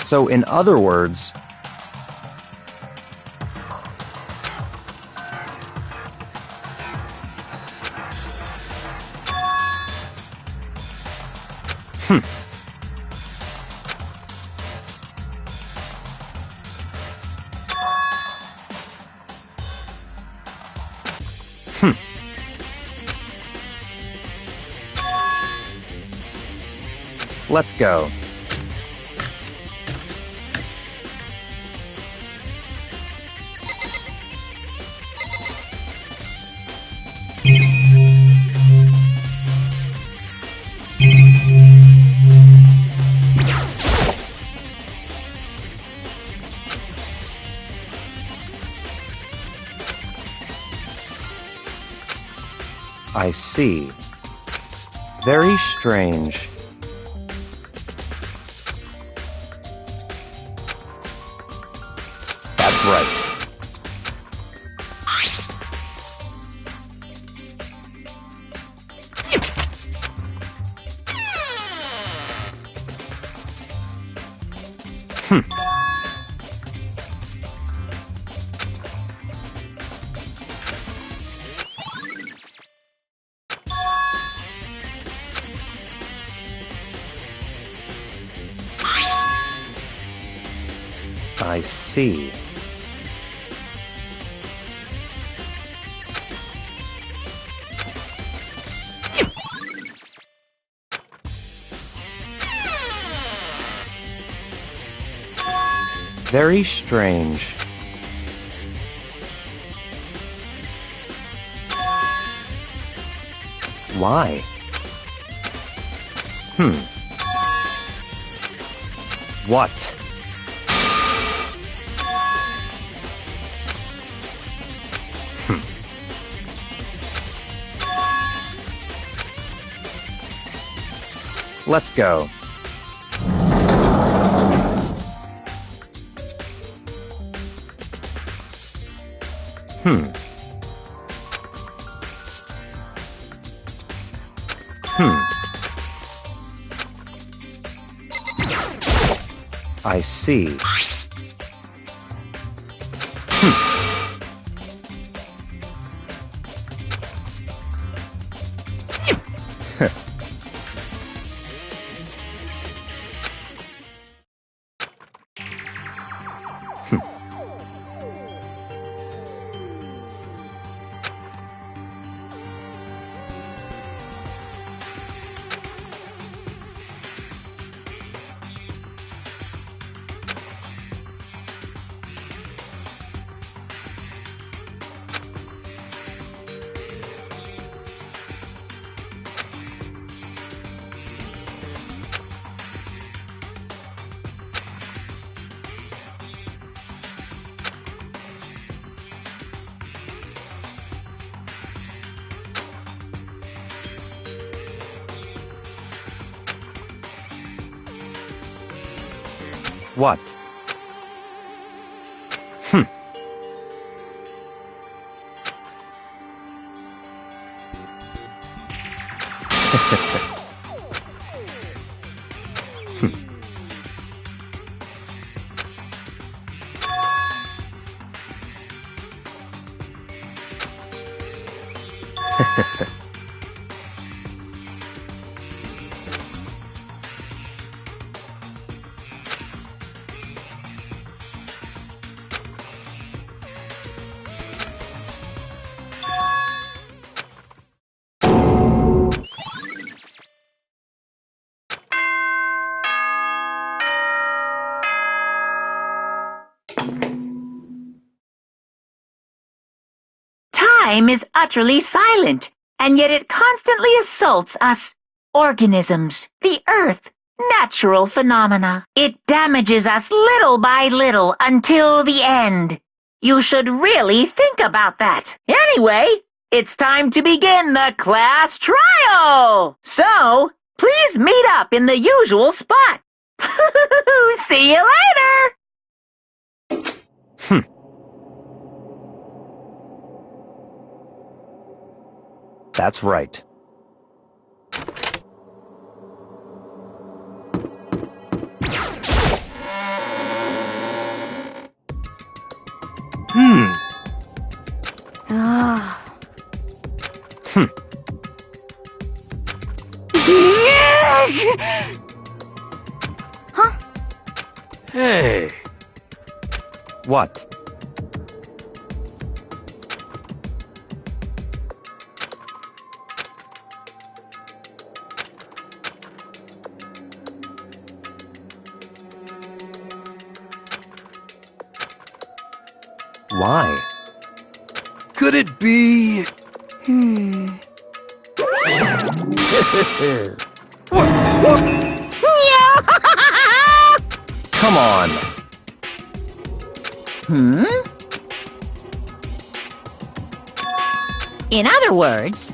So, in other words, let's go. I see. Very strange. That's right. I see. Very strange. Why? What? Let's go. I see. What? Hm. Time is utterly silent, and yet it constantly assaults us, organisms, the earth, natural phenomena. It damages us little by little until the end. You should really think about that. Anyway, it's time to begin the class trial. So, please meet up in the usual spot. See you later. That's right. Hey. What? Why? Could it be... What? Come on. In other words...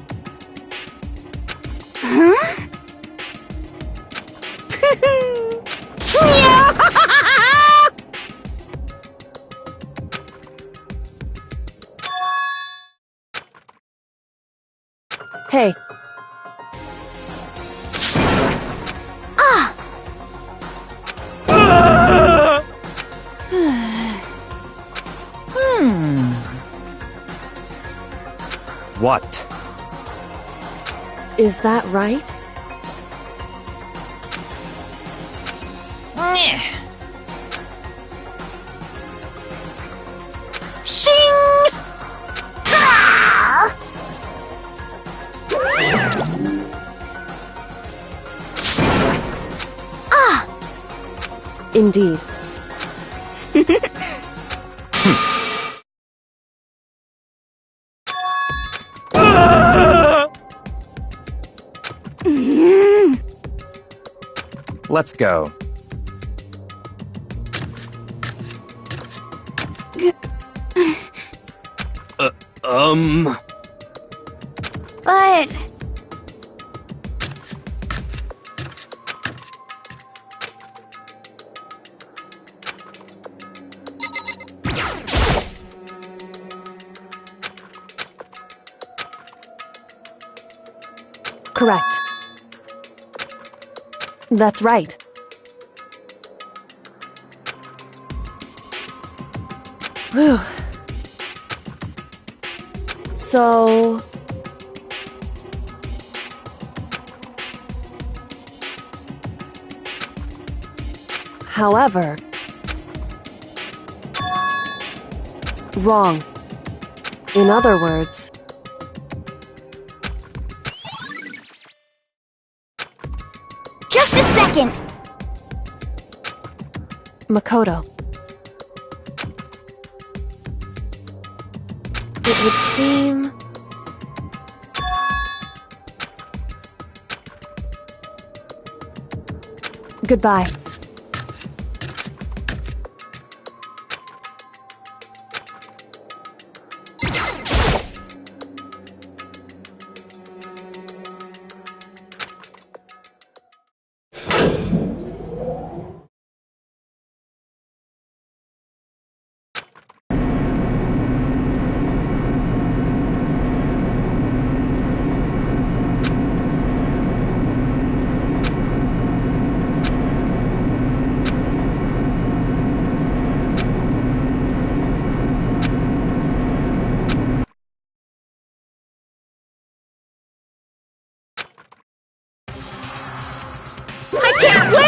Hey, What? is that right? Shing! Indeed. Let's go. But... Correct. That's right. Whew. So... However... Wrong. In other words... Just a second! Makoto. It would seem... Goodbye.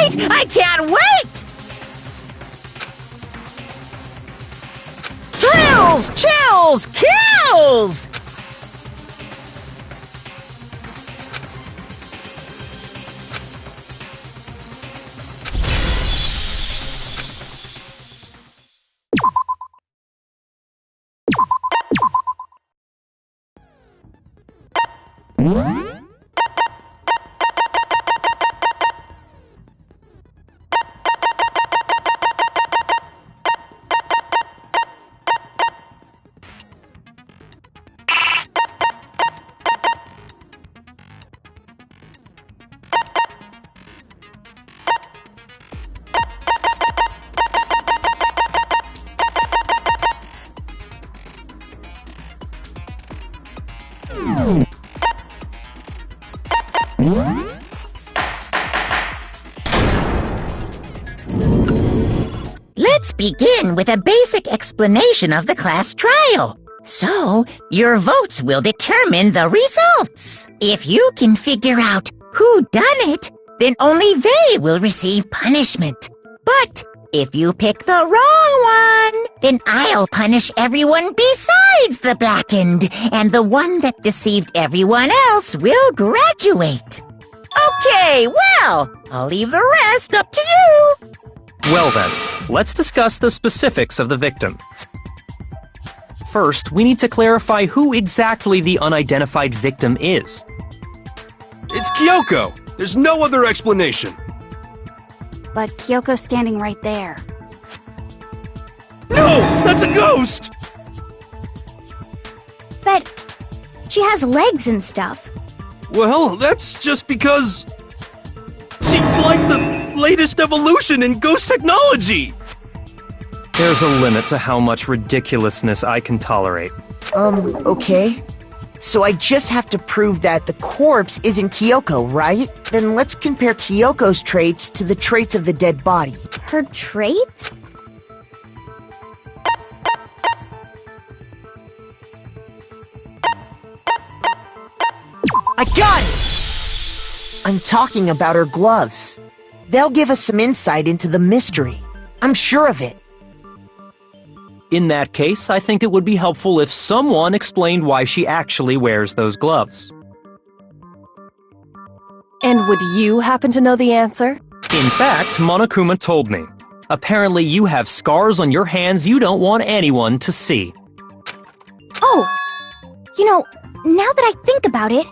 wait! I can't wait! Thrills, chills, kills! Let's begin with a basic explanation of the class trial. So, your votes will determine the results. If you can figure out who done it, then only they will receive punishment. But if you pick the wrong one, then I'll punish everyone besides the blackened, and the one that deceived everyone else will graduate. Okay, well, I'll leave the rest up to you. Well then, let's discuss the specifics of the victim. First, we need to clarify who exactly the unidentified victim is. It's Kyoko! There's no other explanation! But Kyoko's standing right there. No! That's a ghost! But she has legs and stuff. Well, that's just because... she's like the latest evolution in ghost technology! There's a limit to how much ridiculousness I can tolerate. Okay. So I just have to prove that the corpse isn't Kyoko, right? Then let's compare Kyoko's traits to the traits of the dead body. Her traits? I got it! I'm talking about her gloves. They'll give us some insight into the mystery. I'm sure of it. In that case, I think it would be helpful if someone explained why she actually wears those gloves. And would you happen to know the answer? In fact, Monokuma told me. Apparently you have scars on your hands you don't want anyone to see. Oh! You know, now that I think about it,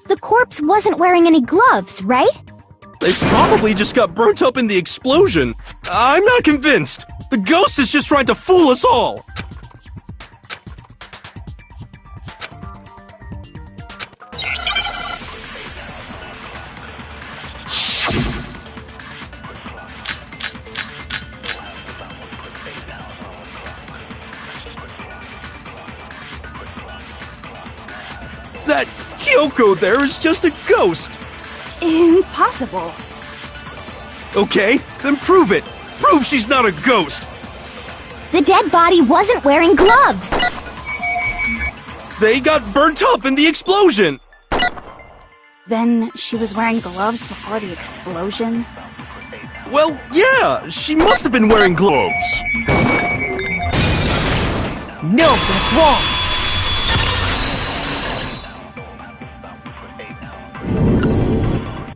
the corpse wasn't wearing any gloves, right? They probably just got burnt up in the explosion. I'm not convinced. The ghost is just trying to fool us all. That Kyoko there is just a ghost. Impossible. Okay, then prove it. Prove she's not a ghost. The dead body wasn't wearing gloves. They got burnt up in the explosion. Then she was wearing gloves before the explosion? Well, yeah, she must have been wearing gloves. No, that's wrong!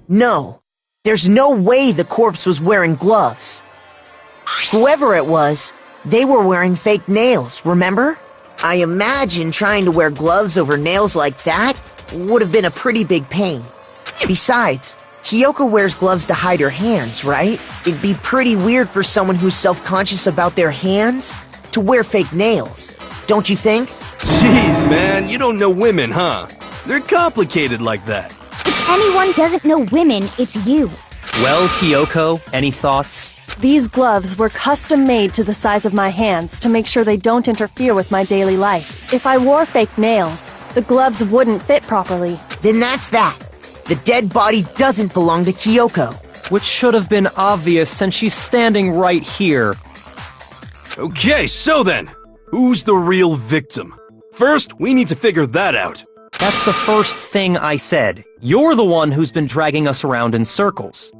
No, there's no way the corpse was wearing gloves. Whoever it was, they were wearing fake nails, remember? I imagine trying to wear gloves over nails like that would have been a pretty big pain. Besides, Kyoko wears gloves to hide her hands, right? It'd be pretty weird for someone who's self-conscious about their hands to wear fake nails, don't you think? Jeez, man, you don't know women, huh? They're complicated like that. If anyone doesn't know women, it's you. Well, Kyoko, any thoughts? These gloves were custom made to the size of my hands to make sure they don't interfere with my daily life. If I wore fake nails, the gloves wouldn't fit properly. Then that's that. The dead body doesn't belong to Kyoko. Which should have been obvious since she's standing right here. Okay, so then, who's the real victim? First, we need to figure that out. That's the first thing I said. You're the one who's been dragging us around in circles.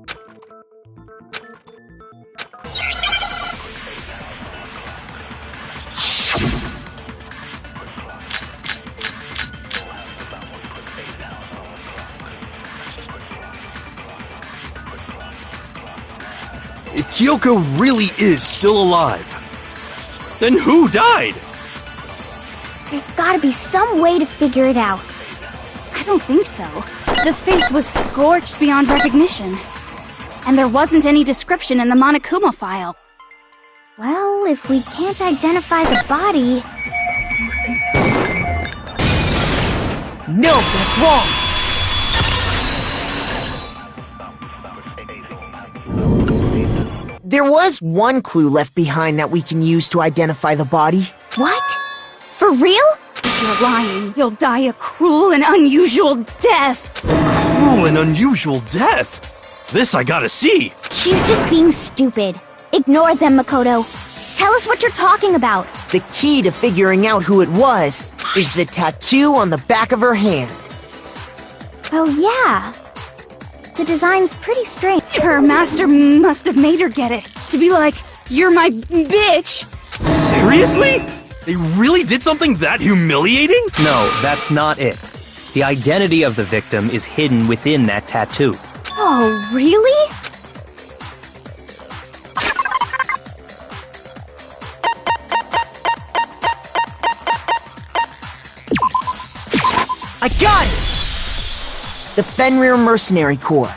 Kyoko really is still alive, then who died? There's gotta be some way to figure it out. I don't think so. The face was scorched beyond recognition. And there wasn't any description in the Monokuma file. Well, if we can't identify the body... No, that's wrong! There was one clue left behind that we can use to identify the body. What? For real? If you're lying, you'll die a cruel and unusual death. Cruel and unusual death? This I gotta see. She's just being stupid. Ignore them, Makoto. Tell us what you're talking about. The key to figuring out who it was is the tattoo on the back of her hand. Oh, yeah. The design's pretty strange. Her master must have made her get it. To be like, you're my bitch. Seriously? They really did something that humiliating? No, that's not it. The identity of the victim is hidden within that tattoo. Oh, really? I got it! The Fenrir Mercenary Corps.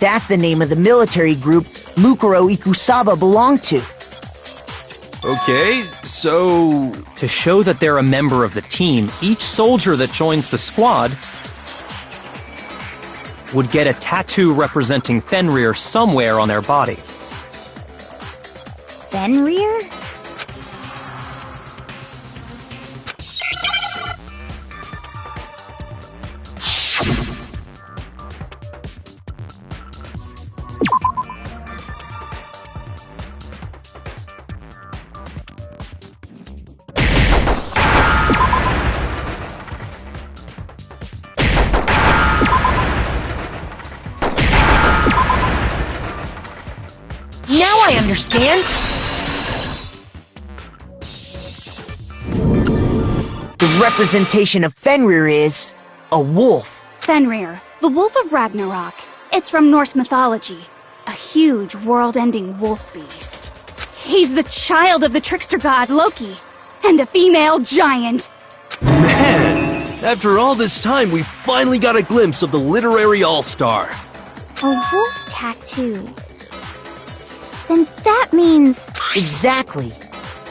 That's the name of the military group Mukuro Ikusaba belonged to. Okay, so... To show that they're a member of the team, each soldier that joins the squad would get a tattoo representing Fenrir somewhere on their body. Fenrir? Now I understand! The representation of Fenrir is... a wolf. Fenrir, the Wolf of Ragnarok. It's from Norse mythology. A huge, world-ending wolf beast. He's the child of the trickster god Loki, and a female giant. Man! After all this time, we finally got a glimpse of the literary all-star. A wolf tattoo. Then that means... Exactly.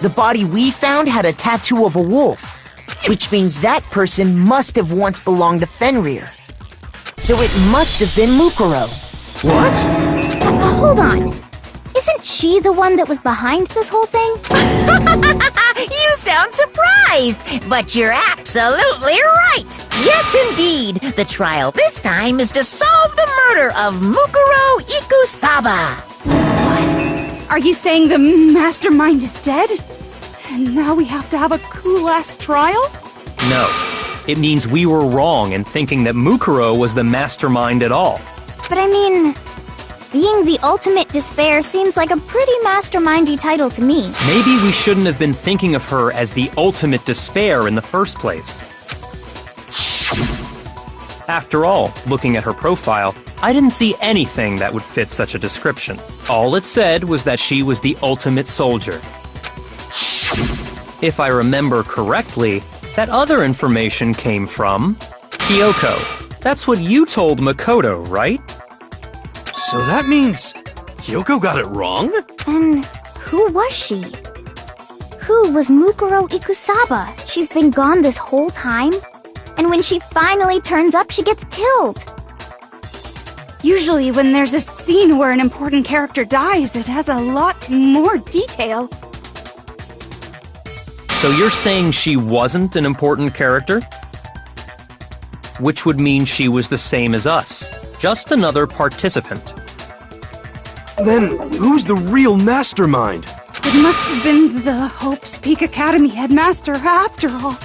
The body we found had a tattoo of a wolf, which means that person must have once belonged to Fenrir. So it must have been Mukuro. What? Hold on. Isn't she the one that was behind this whole thing? You sound surprised, but you're absolutely right. Yes, indeed. The trial this time is to solve the murder of Mukuro Ikusaba. Are you saying the mastermind is dead? And now we have to have a cool-ass trial? No. It means we were wrong in thinking that Mukuro was the mastermind at all. But I mean, being the ultimate despair seems like a pretty mastermindy title to me. Maybe we shouldn't have been thinking of her as the ultimate despair in the first place. After all, looking at her profile, I didn't see anything that would fit such a description. All it said was that she was the ultimate soldier. If I remember correctly, that other information came from Kyoko. That's what you told Makoto, right? So that means Kyoko got it wrong? Then who was she? Who was Mukuro Ikusaba? She's been gone this whole time? And when she finally turns up, she gets killed. Usually when there's a scene where an important character dies, it has a lot more detail. So you're saying she wasn't an important character? Which would mean she was the same as us, just another participant. Then who's the real mastermind? It must have been the Hope's Peak Academy headmaster after all.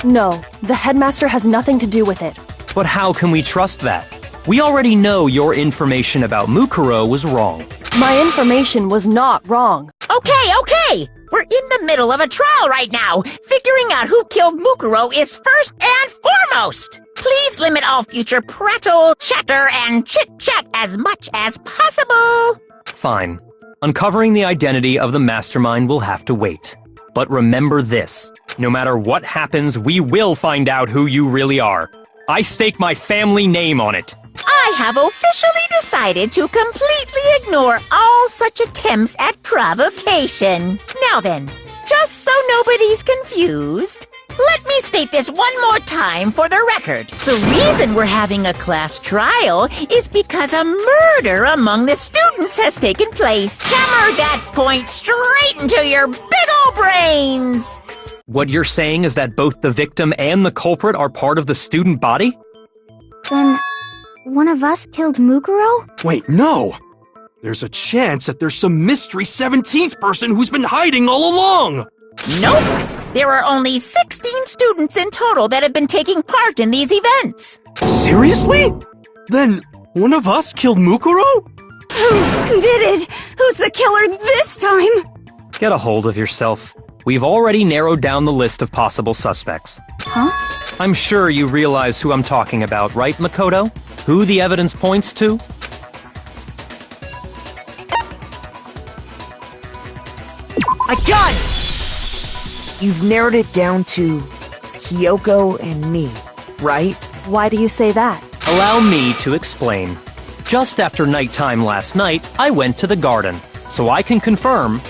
No, the headmaster has nothing to do with it. But how can we trust that? We already know your information about Mukuro was wrong. My information was not wrong. Okay. We're in the middle of a trial right now. Figuring out who killed Mukuro is first and foremost. Please limit all future prattle, chatter, and chit-chat as much as possible. Fine. Uncovering the identity of the mastermind will have to wait. But remember this, no matter what happens, we will find out who you really are. I stake my family name on it. I have officially decided to completely ignore all such attempts at provocation. Now then, just so nobody's confused, let me state this one more time for the record. The reason we're having a class trial is because a murder among the students has taken place. Hammer that point straight into your big ol' brains! What you're saying is that both the victim and the culprit are part of the student body? Then, one of us killed Mukuro? Wait, no! There's a chance that there's some mystery 17th person who's been hiding all along! Nope! There are only 16 students in total that have been taking part in these events. Seriously? Then, one of us killed Mukuro? Who did it? Who's the killer this time? Get a hold of yourself. We've already narrowed down the list of possible suspects. Huh? I'm sure you realize who I'm talking about, right, Makoto? Who the evidence points to? I got it! You've narrowed it down to Kyoko and me, right? Why do you say that? Allow me to explain. Just after nighttime last night, I went to the garden, so I can confirm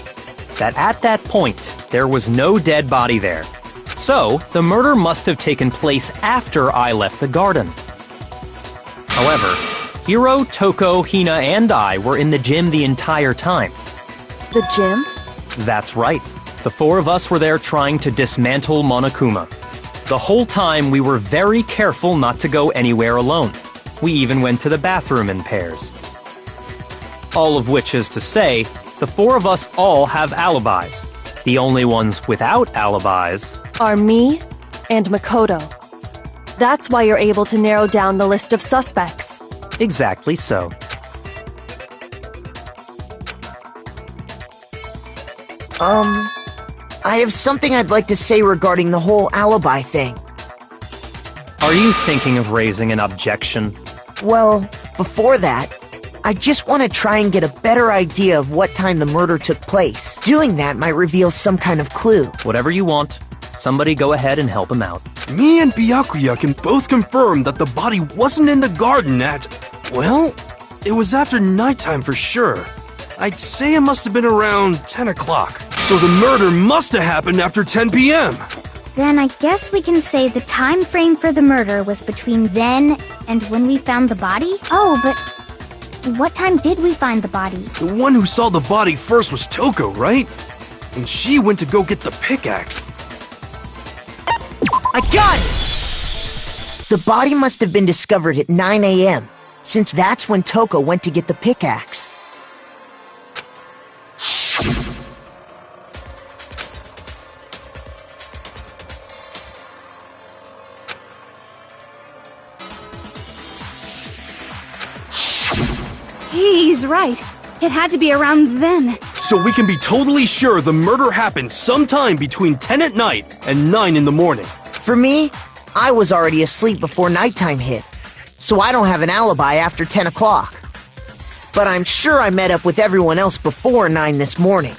that at that point, there was no dead body there. So, the murder must have taken place after I left the garden. However, Hiro, Toko, Hina, and I were in the gym the entire time. The gym? That's right. The four of us were there trying to dismantle Monokuma. The whole time we were very careful not to go anywhere alone. We even went to the bathroom in pairs. All of which is to say, the four of us all have alibis. The only ones without alibis Are me and Makoto. That's why you're able to narrow down the list of suspects. Exactly so. I have something I'd like to say regarding the whole alibi thing. Are you thinking of raising an objection? Well, before that, I just want to try and get a better idea of what time the murder took place. Doing that might reveal some kind of clue. Whatever you want. Somebody go ahead and help him out. Me and Byakuya can both confirm that the body wasn't in the garden at... Well, it was after nighttime for sure. I'd say it must have been around 10 o'clock. So the murder must have happened after 10 p.m. Then I guess we can say the time frame for the murder was between then and when we found the body? Oh, but what time did we find the body? The one who saw the body first was Toko, right? And she went to go get the pickaxe. I got it! The body must have been discovered at 9 a.m., since that's when Toko went to get the pickaxe. He's right. It had to be around then. So we can be totally sure the murder happened sometime between 10 at night and 9 in the morning. For me, I was already asleep before nighttime hit, so I don't have an alibi after 10 o'clock. But I'm sure I met up with everyone else before 9 this morning.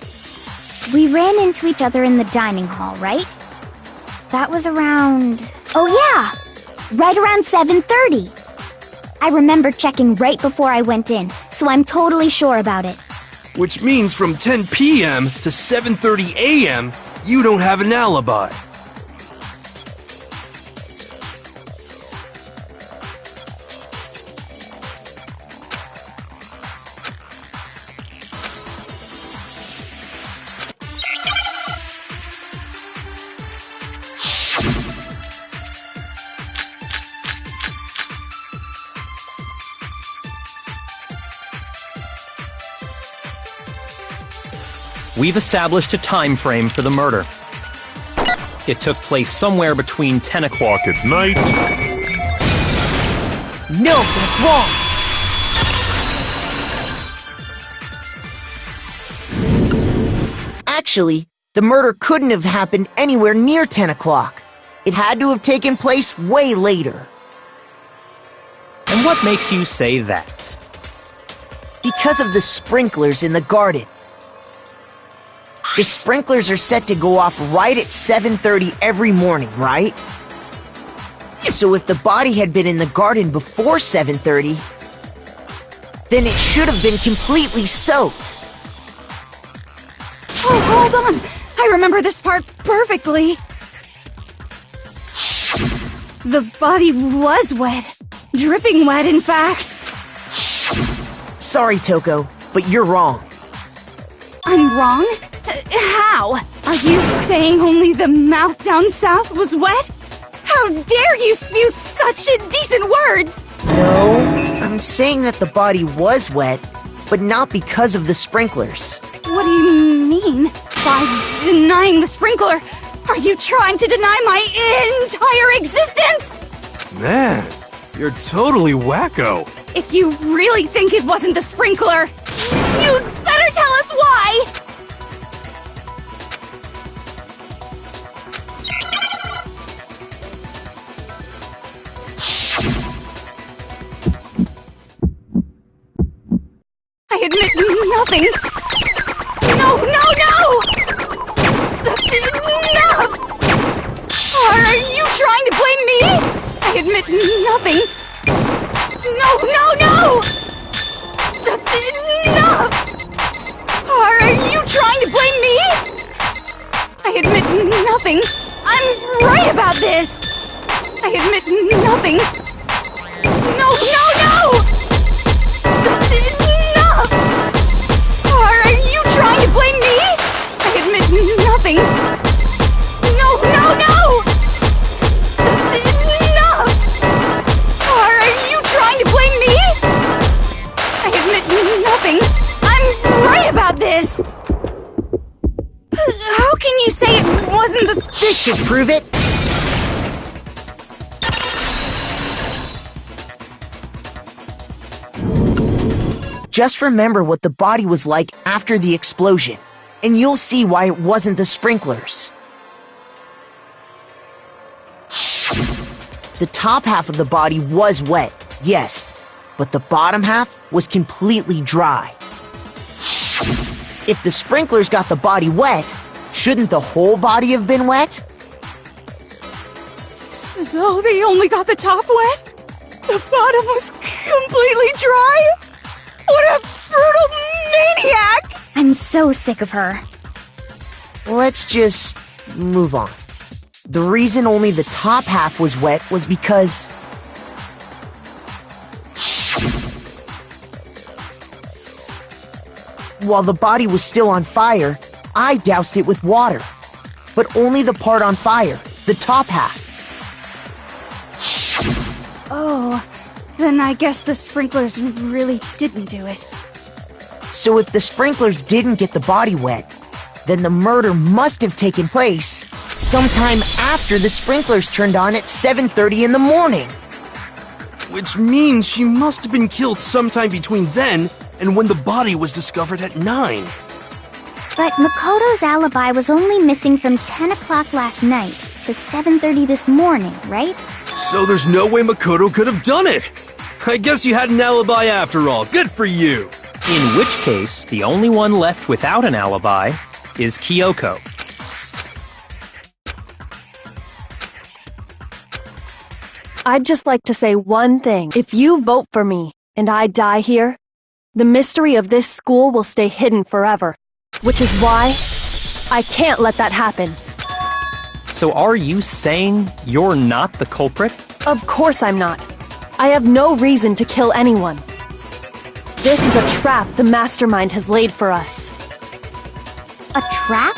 We ran into each other in the dining hall, right? That was around... Oh yeah! Right around 7:30. I remember checking right before I went in, so I'm totally sure about it. Which means from 10 p.m. to 7:30 a.m., you don't have an alibi. We've established a time frame for the murder. It took place somewhere between 10 o'clock at night. No, that's wrong! Actually, the murder couldn't have happened anywhere near 10 o'clock. It had to have taken place way later. And what makes you say that? Because of the sprinklers in the garden. The sprinklers are set to go off right at 7:30 every morning, right? So if the body had been in the garden before 7:30, then it should have been completely soaked. Oh, hold on! I remember this part perfectly. The body was wet. Dripping wet, in fact. Sorry, Toko, but you're wrong. I'm wrong? How? Are you saying only the mouth down south was wet? How dare you spew such indecent words! No, I'm saying that the body was wet, but not because of the sprinklers. What do you mean? By denying the sprinkler, are you trying to deny my entire existence? Man, you're totally wacko. If you really think it wasn't the sprinkler, you'd better tell us why! I admit nothing. No, no, no! That's enough! Are you trying to blame me? I admit nothing. No, no, no! That's enough! Are you trying to blame me? I admit nothing. I'm right about this. I admit nothing. No, no, no! That's enough! Are you trying to blame me? I admit nothing. No, no, no! That's enough! Are you trying to blame me? I admit nothing. I'm right about this. How can you say it wasn't the This should prove it. Just remember what the body was like after the explosion, and you'll see why it wasn't the sprinklers. The top half of the body was wet, yes, but the bottom half was completely dry. If the sprinklers got the body wet, shouldn't the whole body have been wet? So they only got the top wet? The bottom was completely dry? What a brutal maniac! I'm so sick of her. Let's just move on. The reason only the top half was wet was because while the body was still on fire, I doused it with water. But only the part on fire, the top half. Oh, then I guess the sprinklers really didn't do it. So if the sprinklers didn't get the body wet, then the murder must have taken place sometime after the sprinklers turned on at 7:30 in the morning. Which means she must have been killed sometime between then and when the body was discovered at 9. But Makoto's alibi was only missing from 10 o'clock last night to 7:30 this morning, right? So there's no way Makoto could have done it. I guess you had an alibi after all. Good for you. In which case, the only one left without an alibi is Kyoko. I'd just like to say one thing. If you vote for me and I die here, the mystery of this school will stay hidden forever. Which is why I can't let that happen. So are you saying you're not the culprit? Of course I'm not. I have no reason to kill anyone. This is a trap the mastermind has laid for us. A trap?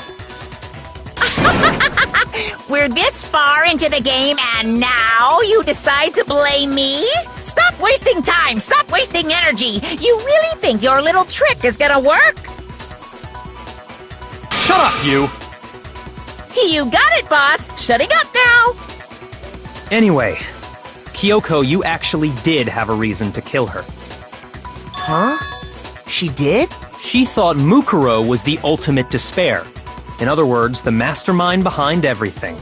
We're this far into the game and now you decide to blame me? Stop wasting time! Stop wasting energy! You really think your little trick is gonna work? Shut up, you! You got it, boss! Shutting up now! Anyway, Kyoko, you actually did have a reason to kill her. Huh? She did? She thought Mukuro was the ultimate despair. In other words, the mastermind behind everything.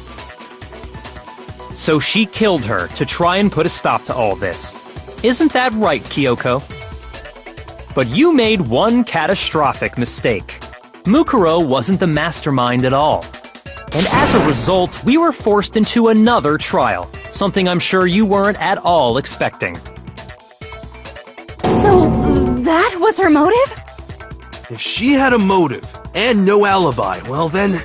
So she killed her to try and put a stop to all this. Isn't that right, Kyoko? But you made one catastrophic mistake. Mukuro wasn't the mastermind at all. And as a result, we were forced into another trial, something I'm sure you weren't at all expecting. So, that was her motive? If she had a motive and no alibi, well then,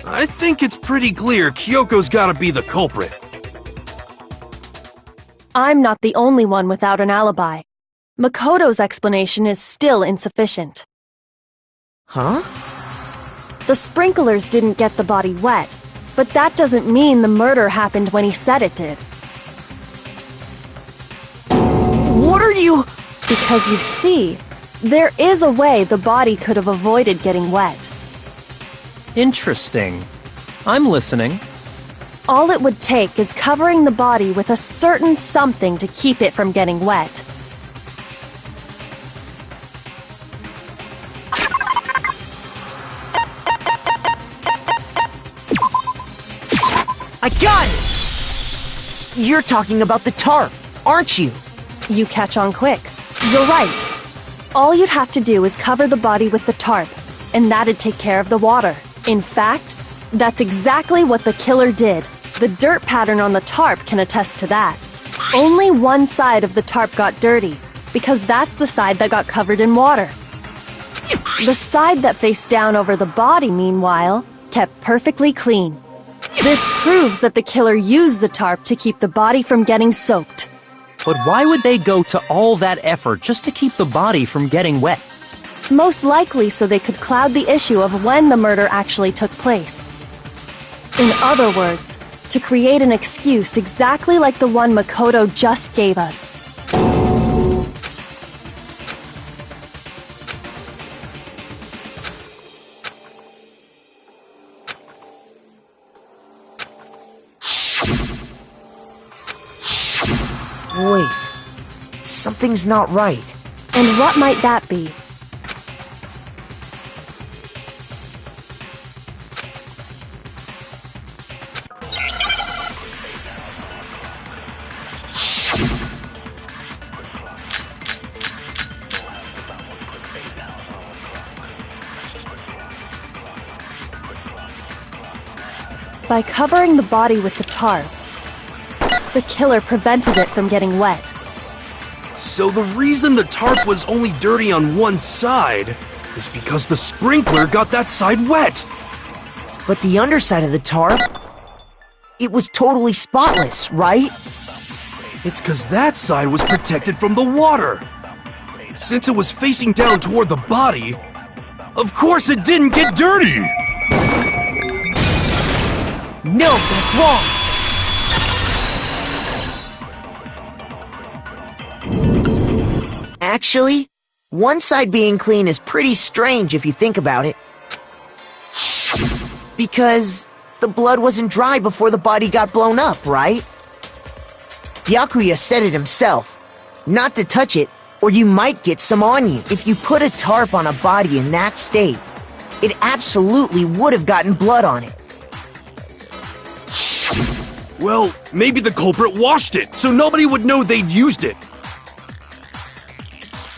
I think it's pretty clear Kyoko's gotta be the culprit. I'm not the only one without an alibi. Makoto's explanation is still insufficient. Huh? The sprinklers didn't get the body wet, but that doesn't mean the murder happened when he said it did. What are you... Because you see, there is a way the body could have avoided getting wet. Interesting. I'm listening. All it would take is covering the body with a certain something to keep it from getting wet. I got it! You're talking about the tarp, aren't you? You catch on quick. You're right. All you'd have to do is cover the body with the tarp, and that'd take care of the water. In fact, that's exactly what the killer did. The dirt pattern on the tarp can attest to that. Only one side of the tarp got dirty, because that's the side that got covered in water. The side that faced down over the body, meanwhile, kept perfectly clean. This proves that the killer used the tarp to keep the body from getting soaked. But why would they go to all that effort just to keep the body from getting wet? Most likely so they could cloud the issue of when the murder actually took place. In other words, to create an excuse exactly like the one Makoto just gave us. Wait, something's not right. And what might that be? By covering the body with the tarp, the killer prevented it from getting wet. So the reason the tarp was only dirty on one side is because the sprinkler got that side wet. But the underside of the tarp, it was totally spotless, right? It's because that side was protected from the water. Since it was facing down toward the body, of course it didn't get dirty! No, that's wrong! Actually, one side being clean is pretty strange if you think about it. Because the blood wasn't dry before the body got blown up, right? Byakuya said it himself. Not to touch it, or you might get some on you. If you put a tarp on a body in that state, it absolutely would have gotten blood on it. Well, maybe the culprit washed it, so nobody would know they'd used it.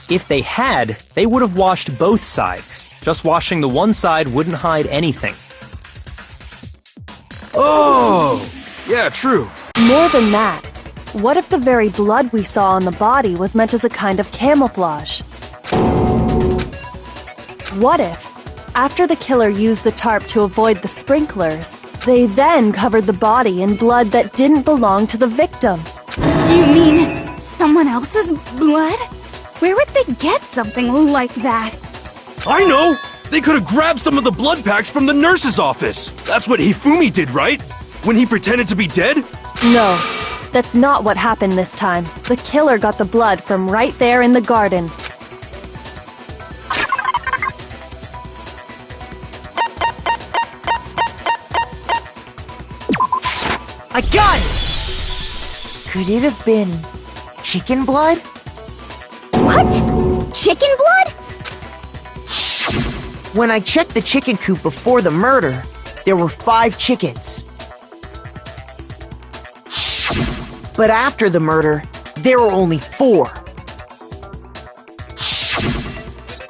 If they had, they would have washed both sides. Just washing the one side wouldn't hide anything. Oh, yeah, true. More than that, what if the very blood we saw on the body was meant as a kind of camouflage? What if, after the killer used the tarp to avoid the sprinklers, they then covered the body in blood that didn't belong to the victim? You mean someone else's blood? Where would they get something like that? I know! They could have grabbed some of the blood packs from the nurse's office. That's what Hifumi did, right? When he pretended to be dead? No, that's not what happened this time. The killer got the blood from right there in the garden. I got it! Could it have been chicken blood? What? Chicken blood? When I checked the chicken coop before the murder, there were 5 chickens. But after the murder, there were only 4.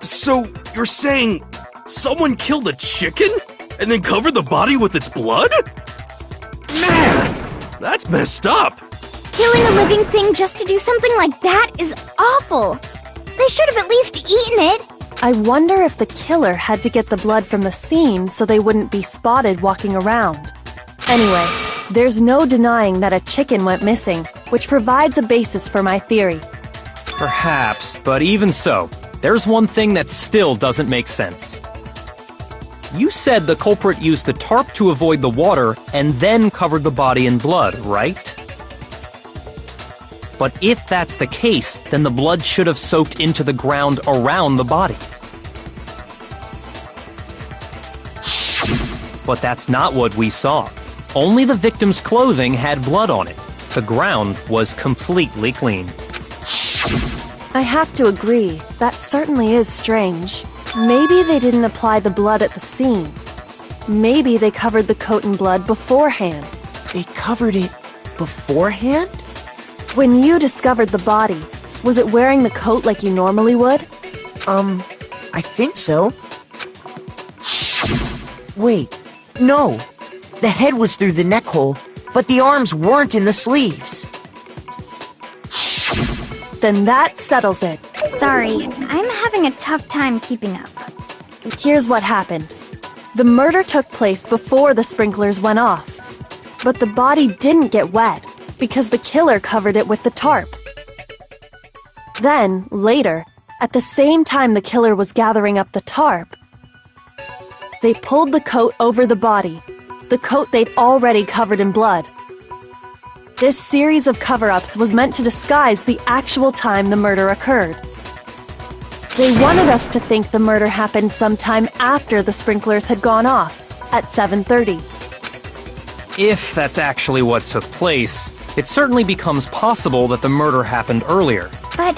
So, you're saying Someone killed a chicken? And then covered the body with its blood? Man, that's messed up. Killing a living thing just to do something like that is awful. They should have at least eaten it. I wonder if the killer had to get the blood from the scene so they wouldn't be spotted walking around. Anyway, there's no denying that a chicken went missing, which provides a basis for my theory. Perhaps, but even so, there's one thing that still doesn't make sense. You said the culprit used the tarp to avoid the water and then covered the body in blood, right? But if that's the case, then the blood should have soaked into the ground around the body. But that's not what we saw. Only the victim's clothing had blood on it. The ground was completely clean. I have to agree, that certainly is strange. Maybe they didn't apply the blood at the scene. Maybe they covered the coat in blood beforehand. They covered it beforehand? When you discovered the body, was it wearing the coat like you normally would? I think so. Wait, no. The head was through the neck hole, but the arms weren't in the sleeves. Then that settles it. Sorry, I'm having a tough time keeping up. Here's what happened. The murder took place before the sprinklers went off. But the body didn't get wet because the killer covered it with the tarp. Then, later, at the same time the killer was gathering up the tarp, they pulled the coat over the body, the coat they'd already covered in blood. This series of cover-ups was meant to disguise the actual time the murder occurred. They wanted us to think the murder happened sometime after the sprinklers had gone off, at 7:30. If that's actually what took place, it certainly becomes possible that the murder happened earlier. But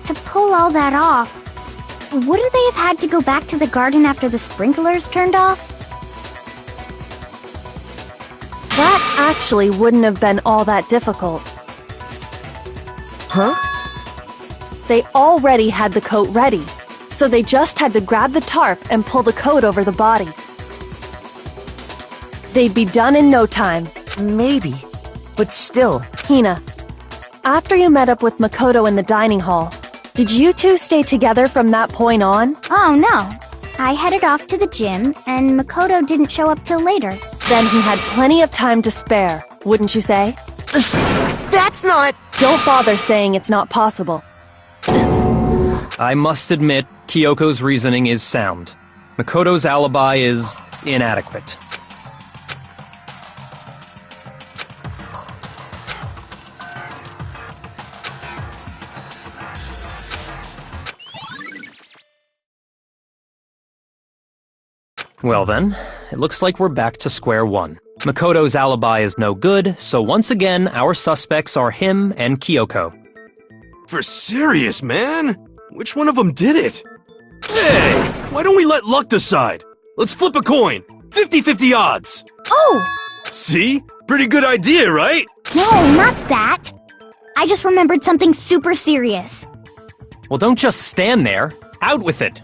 to pull all that off, wouldn't they have had to go back to the garden after the sprinklers turned off? That actually wouldn't have been all that difficult. Huh? They already had the coat ready, so they just had to grab the tarp and pull the coat over the body. They'd be done in no time. Maybe, but still. Hina, after you met up with Makoto in the dining hall, did you two stay together from that point on? Oh no. I headed off to the gym, and Makoto didn't show up till later. Then he had plenty of time to spare, wouldn't you say? That's not... Don't bother saying it's not possible. I must admit, Kyoko's reasoning is sound. Makoto's alibi is inadequate. Well then, it looks like we're back to square one. Makoto's alibi is no good, so once again, our suspects are him and Kyoko. For serious, man? Which one of them did it? Hey, why don't we let luck decide? Let's flip a coin. 50-50 odds. Oh! See? Pretty good idea, right? No, not that. I just remembered something super serious. Well, don't just stand there. Out with it.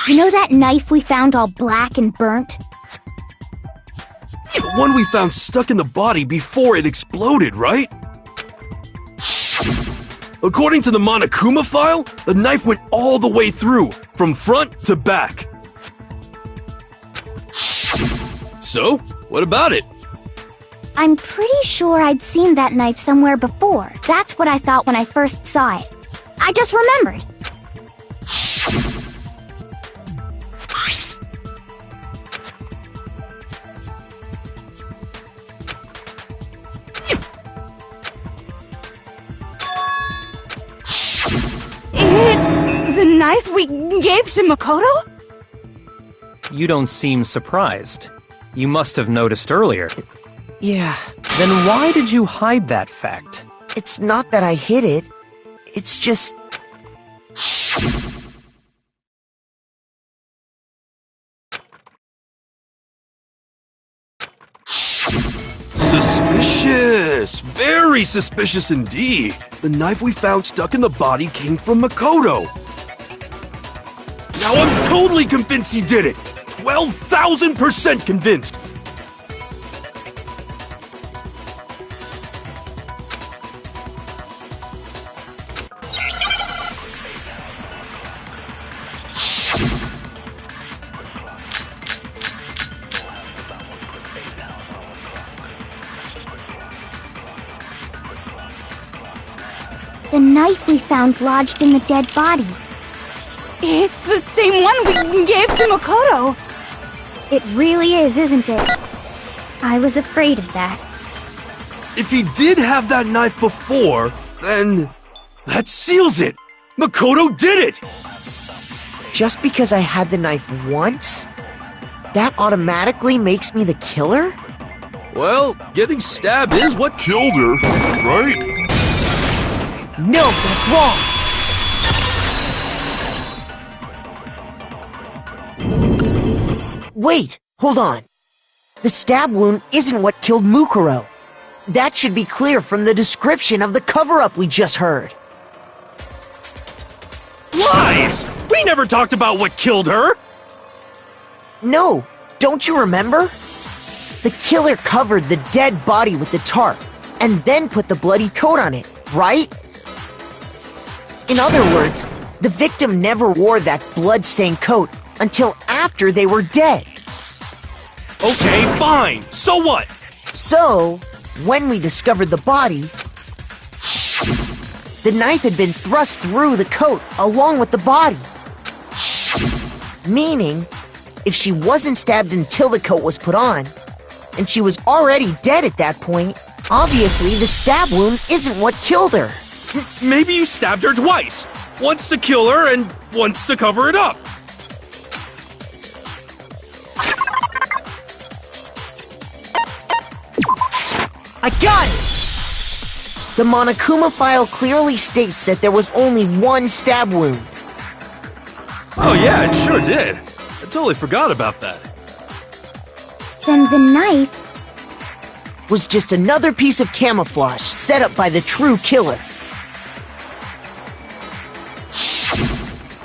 You know that knife we found all black and burnt? The one we found stuck in the body before it exploded, right? According to the Monokuma file, the knife went all the way through, from front to back. So, what about it? I'm pretty sure I'd seen that knife somewhere before. That's what I thought when I first saw it. I just remembered. It's the knife we gave to Makoto? You don't seem surprised. You must have noticed earlier. Yeah. Then why did you hide that fact? It's not that I hid it. It's just... Suspicious! Very suspicious indeed. The knife we found stuck in the body came from Makoto. Now I'm totally convinced he did it! 12,000% convinced! The knife we found lodged in the dead body. It's the same one we gave to Makoto. It really is, isn't it? I was afraid of that. If he did have that knife before, then that seals it! Makoto did it! Just because I had the knife once? That automatically makes me the killer? Well, getting stabbed is what killed her, right? No, that's wrong! Wait, hold on. The stab wound isn't what killed Mukuro. That should be clear from the description of the cover-up we just heard. Lies! We never talked about what killed her! No, don't you remember? The killer covered the dead body with the tarp, and then put the bloody coat on it, right? In other words, the victim never wore that blood-stained coat until after they were dead. Okay, fine. So what? So, when we discovered the body, the knife had been thrust through the coat along with the body. Meaning, if she wasn't stabbed until the coat was put on, and she was already dead at that point, obviously the stab wound isn't what killed her. Maybe you stabbed her twice. Once to kill her and once to cover it up. I got it! The Monokuma file clearly states that there was only one stab wound. Oh yeah, it sure did. I totally forgot about that. Then the knife... was just another piece of camouflage set up by the true killer.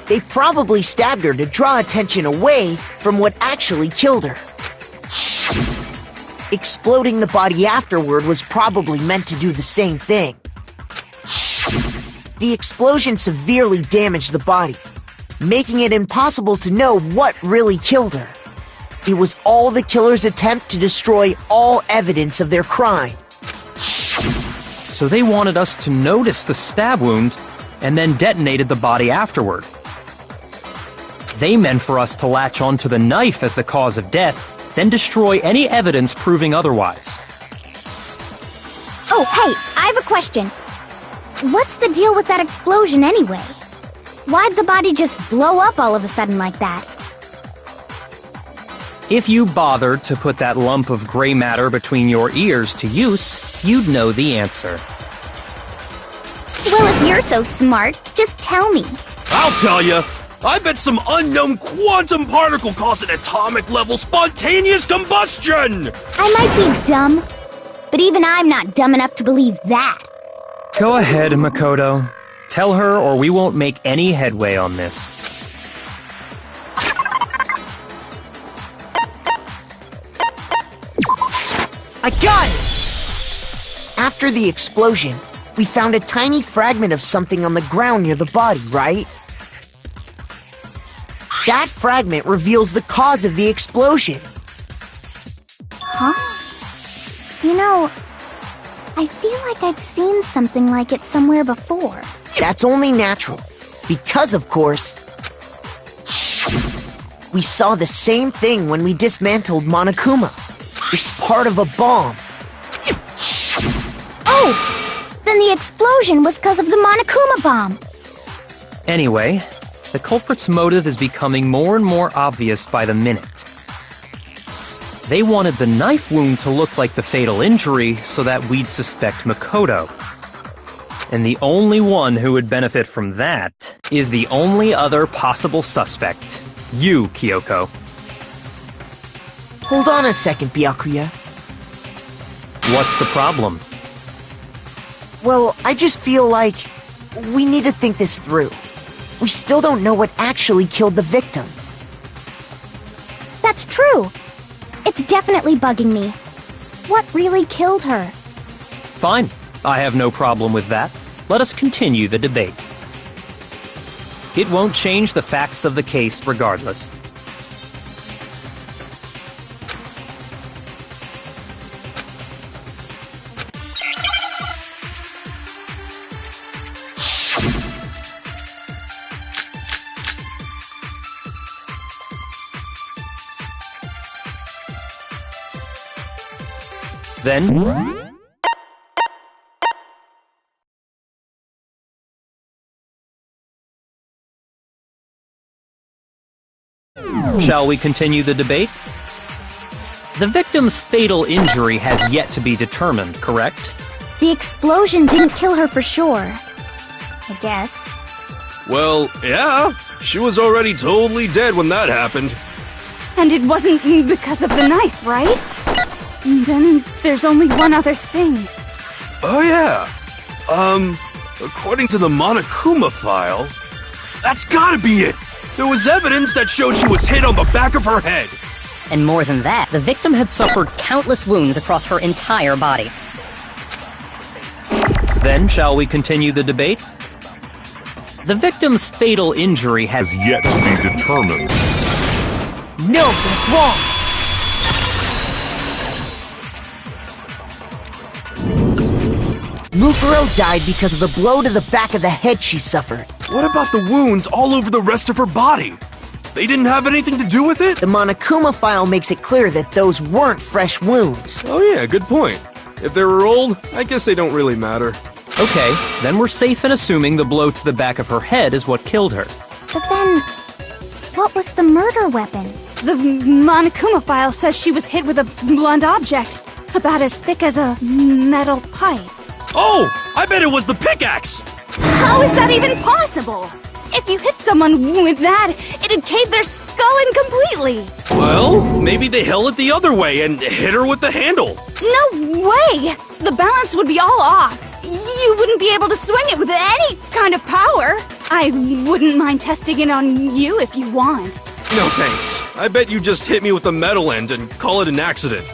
They probably stabbed her to draw attention away from what actually killed her. Exploding the body afterward was probably meant to do the same thing. The explosion severely damaged the body, making it impossible to know what really killed her. It was all the killer's attempt to destroy all evidence of their crime. So they wanted us to notice the stab wound and then detonated the body afterward. They meant for us to latch onto the knife as the cause of death, then destroy any evidence proving otherwise. Oh, hey, I have a question. What's the deal with that explosion anyway? Why'd the body just blow up all of a sudden like that? If you bothered to put that lump of gray matter between your ears to use, you'd know the answer. Well, if you're so smart, just tell me. I'll tell you. I bet some unknown quantum particle caused an atomic-level spontaneous combustion! I might be dumb, but even I'm not dumb enough to believe that. Go ahead, Makoto. Tell her or we won't make any headway on this. I got it! After the explosion, we found a tiny fragment of something on the ground near the body, right? That fragment reveals the cause of the explosion. Huh? You know, I feel like I've seen something like it somewhere before. That's only natural, because of course, we saw the same thing when we dismantled Monokuma. It's part of a bomb. Oh! Then the explosion was because of the Monokuma bomb. Anyway, the culprit's motive is becoming more and more obvious by the minute. They wanted the knife wound to look like the fatal injury so that we'd suspect Makoto. And the only one who would benefit from that is the only other possible suspect. You, Kyoko. Hold on a second, Byakuya. What's the problem? Well, I just feel like we need to think this through. we still don't know what actually killed the victim. That's true. It's definitely bugging me. What really killed her? Fine. I have no problem with that. Let us continue the debate. It won't change the facts of the case regardless. Then, shall we continue the debate? The victim's fatal injury has yet to be determined, correct? The explosion didn't kill her for sure. I guess. Well, yeah. She was already totally dead when that happened. And it wasn't because of the knife, right? Then there's only one other thing. Oh yeah. According to the Monokuma file, that's gotta be it. There was evidence that showed she was hit on the back of her head. And more than that, the victim had suffered countless wounds across her entire body. Then, shall we continue the debate? The victim's fatal injury has Yet to be determined. No, that's wrong! Mukuro died because of the blow to the back of the head she suffered. What about the wounds all over the rest of her body? They didn't have anything to do with it? The Monokuma file makes it clear that those weren't fresh wounds. Oh yeah, good point. If they were old, I guess they don't really matter. Okay, then we're safe in assuming the blow to the back of her head is what killed her. But then, what was the murder weapon? The Monokuma file says she was hit with a blunt object, about as thick as a metal pipe. Oh! I bet it was the pickaxe! How is that even possible? If you hit someone with that, it'd cave their skull in completely. Well, maybe they held it the other way and hit her with the handle. No way! The balance would be all off. You wouldn't be able to swing it with any kind of power. I wouldn't mind testing it on you if you want. No thanks. I bet you just hit me with the metal end and call it an accident.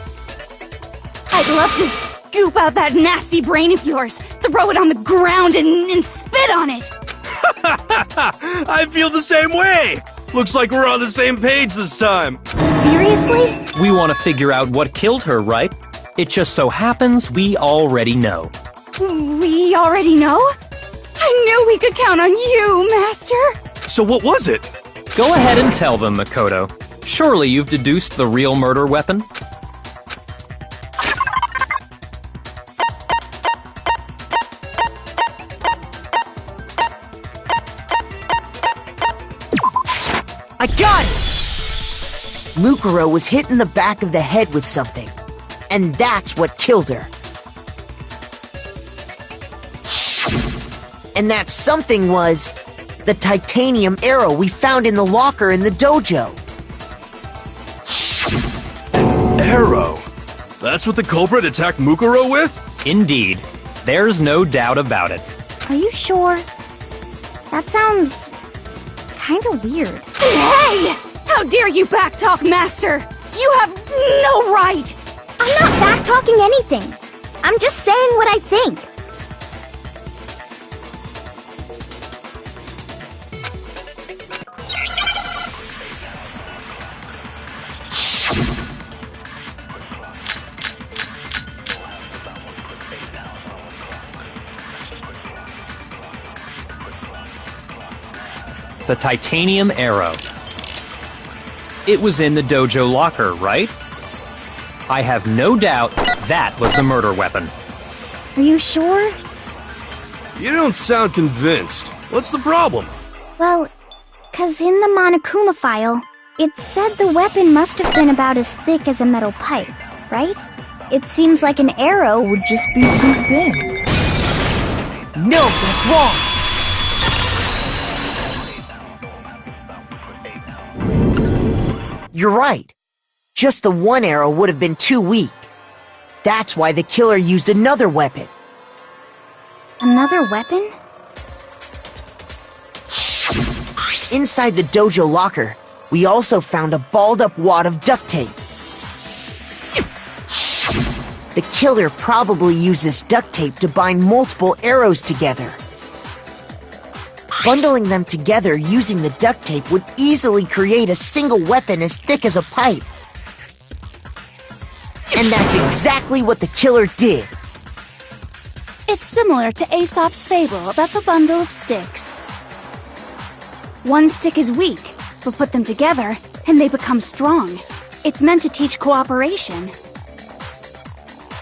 I'd love to scoop out that nasty brain of yours, throw it on the ground and spit on it. I feel the same way! Looks like we're on the same page this time. Seriously? We want to figure out what killed her, right? It just so happens we already know. We already know? I knew we could count on you, Master! So what was it? Go ahead and tell them, Makoto. Surely you've deduced the real murder weapon? I got it! Mukuro was hit in the back of the head with something. And that's what killed her. And that something was the titanium arrow we found in the locker in the dojo. An arrow? That's what the culprit attacked Mukuro with? Indeed. There's no doubt about it. Are you sure? That sounds kinda weird. Hey! How dare you backtalk, Master! You have no right! I'm not back-talking anything. I'm just saying what I think. The titanium arrow. It was in the dojo locker, right? I have no doubt that was the murder weapon. Are you sure? You don't sound convinced. What's the problem? Well, 'cause in the Monokuma file, it said the weapon must have been about as thick as a metal pipe, right? It seems like an arrow would just be too thin. No, that's wrong! You're right. Just the one arrow would have been too weak. That's why the killer used another weapon. Another weapon? Inside the dojo locker, we also found a balled-up wad of duct tape. The killer probably uses duct tape to bind multiple arrows together. Bundling them together using the duct tape would easily create a single weapon as thick as a pipe. And that's exactly what the killer did. It's similar to Aesop's fable about the bundle of sticks. One stick is weak, but put them together, and they become strong. It's meant to teach cooperation.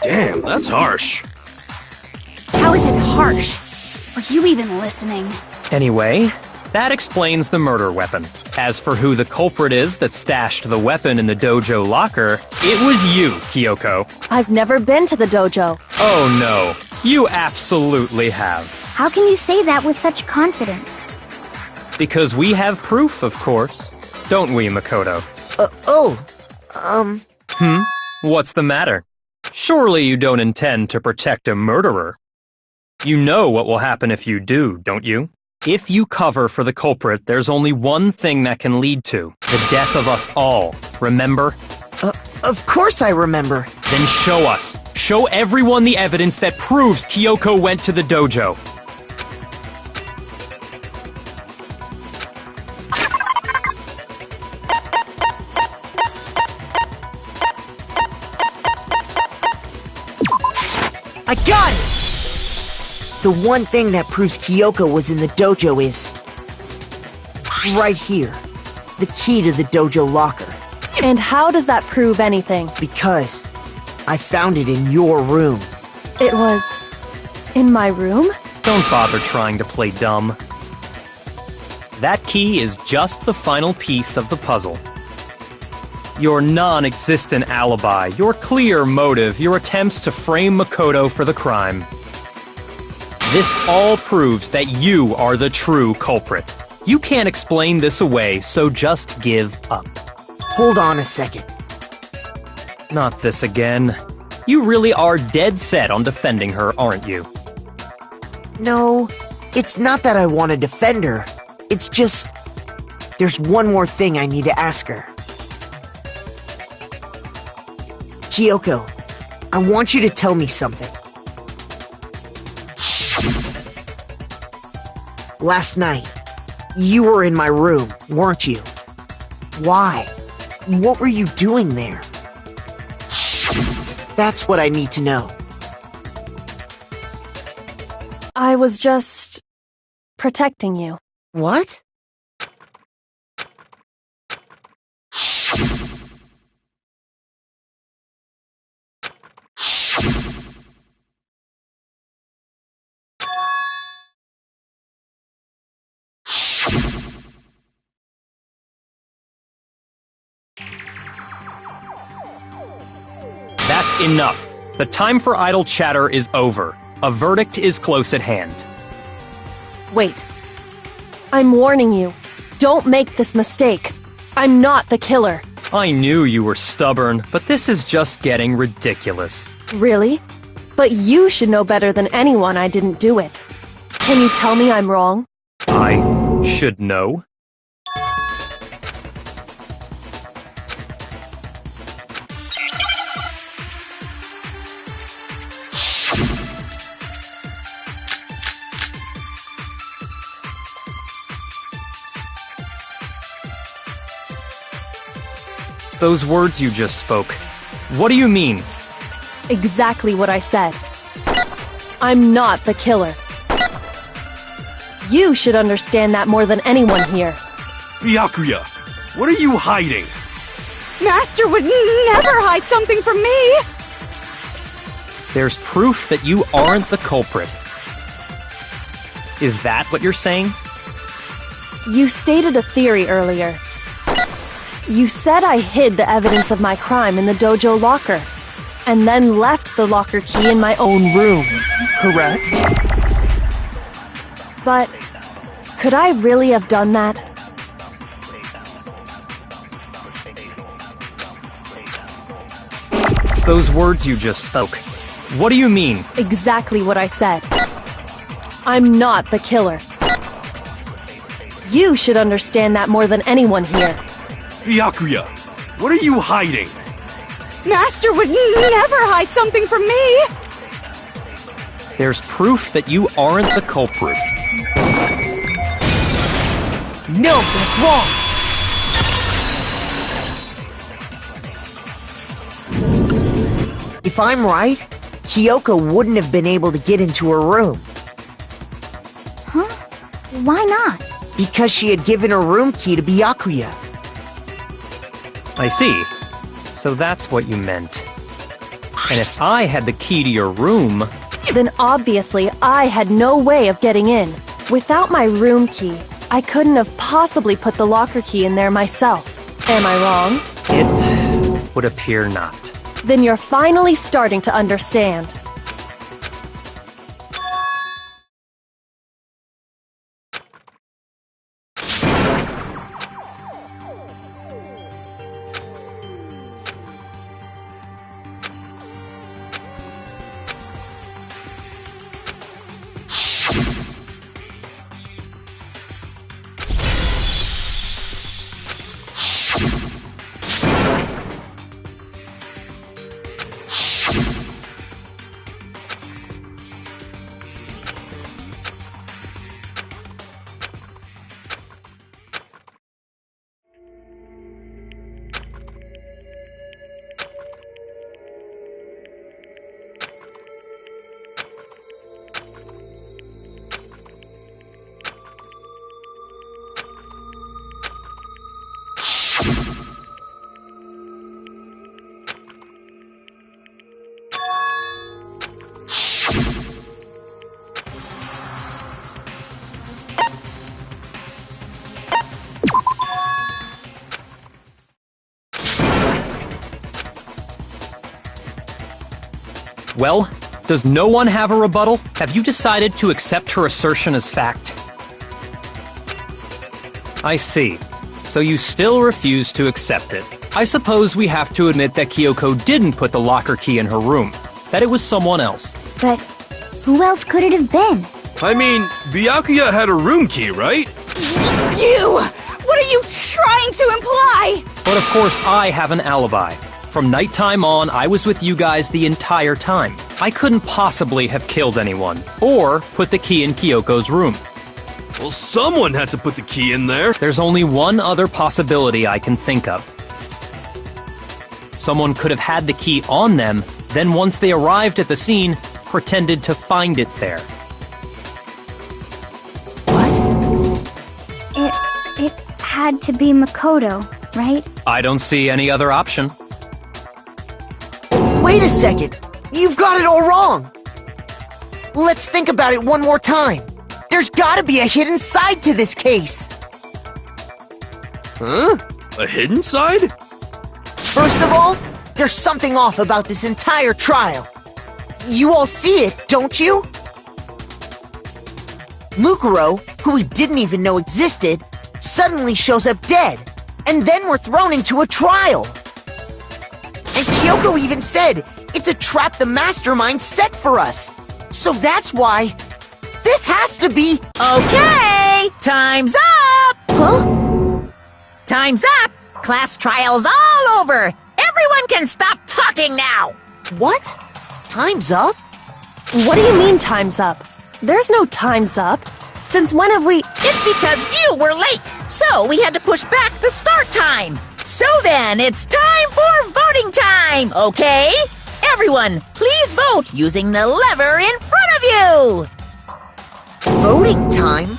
Damn, that's harsh. How is it harsh? Are you even listening? Anyway, that explains the murder weapon. As for who the culprit is that stashed the weapon in the dojo locker, it was you, Kyoko. I've never been to the dojo. Oh no, you absolutely have. How can you say that with such confidence? Because we have proof, of course. Don't we, Makoto? What's the matter? Surely you don't intend to protect a murderer. You know what will happen if you do, don't you? If you cover for the culprit, there's only one thing that can lead to the death of us all. Remember? Of course I remember. Then show us. Show everyone the evidence that proves Kyoko went to the dojo. I got it! The one thing that proves Kyoko was in the dojo is... right here. The key to the dojo locker. And how does that prove anything? Because I found it in your room. It was... in my room? Don't bother trying to play dumb. That key is just the final piece of the puzzle. Your non-existent alibi, your clear motive, your attempts to frame Makoto for the crime. This all proves that you are the true culprit. You can't explain this away, so just give up. Hold on a second. Not this again. You really are dead set on defending her, aren't you? No, it's not that I want to defend her. It's just... there's one more thing I need to ask her. Kyoko, I want you to tell me something. Last night, you were in my room, weren't you? Why? What were you doing there? That's what I need to know. I was just... protecting you. What? That's enough. The time for idle chatter is over. A verdict is close at hand. Wait. I'm warning you. Don't make this mistake. I'm not the killer. I knew you were stubborn, but this is just getting ridiculous. Really? But you should know better than anyone I didn't do it. Can you tell me I'm wrong? I should know. Those words you just spoke, what do you mean? Exactly what I said. I'm not the killer. You should understand that more than anyone here. Byakuya, what are you hiding? Master would never hide something from me! There's proof that you aren't the culprit. Is that what you're saying? You stated a theory earlier. You said I hid the evidence of my crime in the dojo locker, and then left the locker key in my own room, correct? But could I really have done that? Those words you just spoke, what do you mean? Exactly what I said. I'm not the killer. You should understand that more than anyone here. Byakuya, what are you hiding? Master would never hide something from me! There's proof that you aren't the culprit. No, that's wrong! If I'm right, Kyoko wouldn't have been able to get into her room. Huh? Why not? Because she had given her room key to Byakuya. I see. So that's what you meant. And if I had the key to your room... Then obviously I had no way of getting in. Without my room key, I couldn't have possibly put the locker key in there myself. Am I wrong? It would appear not. Then you're finally starting to understand. Well, does no one have a rebuttal? Have you decided to accept her assertion as fact? I see. So you still refuse to accept it. I suppose we have to admit that Kyoko didn't put the locker key in her room. That it was someone else. But who else could it have been? I mean, Byakuya had a room key, right? You! What are you trying to imply? But of course I have an alibi. From nighttime on, I was with you guys the entire time. I couldn't possibly have killed anyone, or put the key in Kyoko's room. Well, someone had to put the key in there. There's only one other possibility I can think of. Someone could have had the key on them, then once they arrived at the scene, pretended to find it there. What? It had to be Makoto, right? I don't see any other option. Wait a second! You've got it all wrong! Let's think about it one more time. There's gotta be a hidden side to this case! Huh? A hidden side? First of all, there's something off about this entire trial. You all see it, don't you? Mukuro, who we didn't even know existed, suddenly shows up dead, and then we're thrown into a trial. And Kyoko even said, it's a trap the mastermind set for us. So that's why... this has to be... Okay, time's up! Huh? Time's up! Class trial's all over! Everyone can stop talking now! What? Time's up? What do you mean time's up? There's no time's up. Since when have we... It's because you were late, so we had to push back the start time. So then, it's time for voting time, okay? Everyone, please vote using the lever in front of you! Voting time?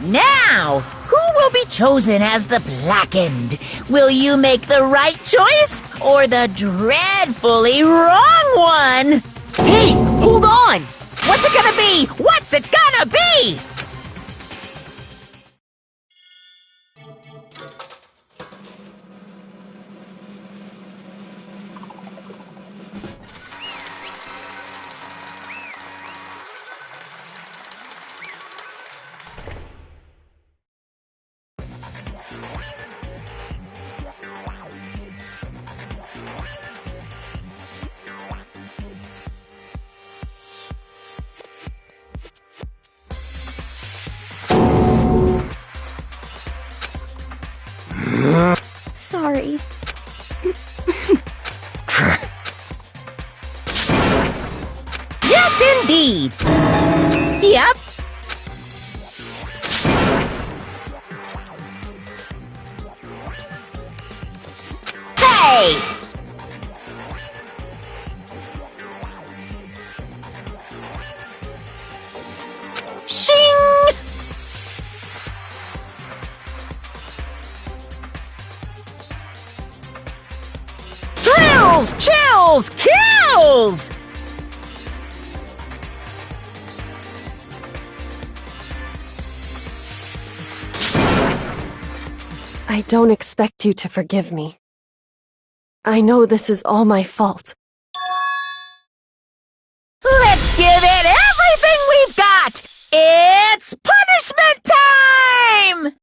Now, who will be chosen as the Blackened? Will you make the right choice or the dreadfully wrong one? Hey, hold on! What's it gonna be? What's it gonna be? Yes, indeed. Yep. Hey! Shing! Thrills, chills, kills! I don't expect you to forgive me. I know this is all my fault. Let's give it everything we've got! It's punishment time!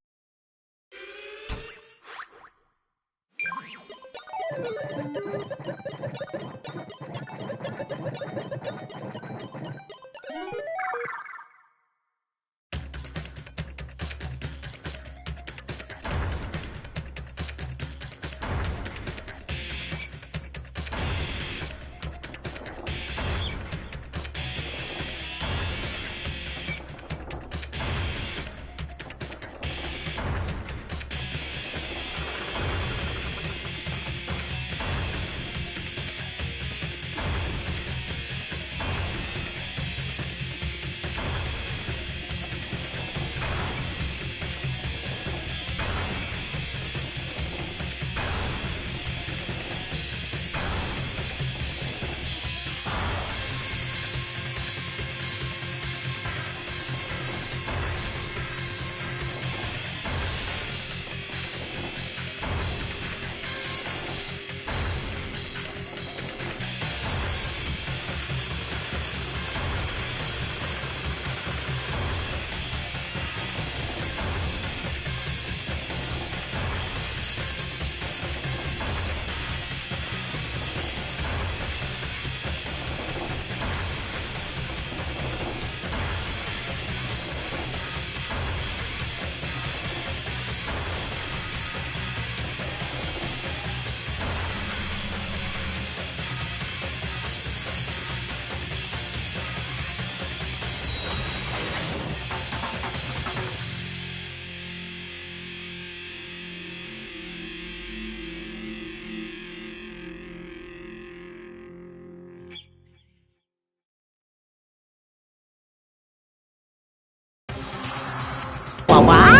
What?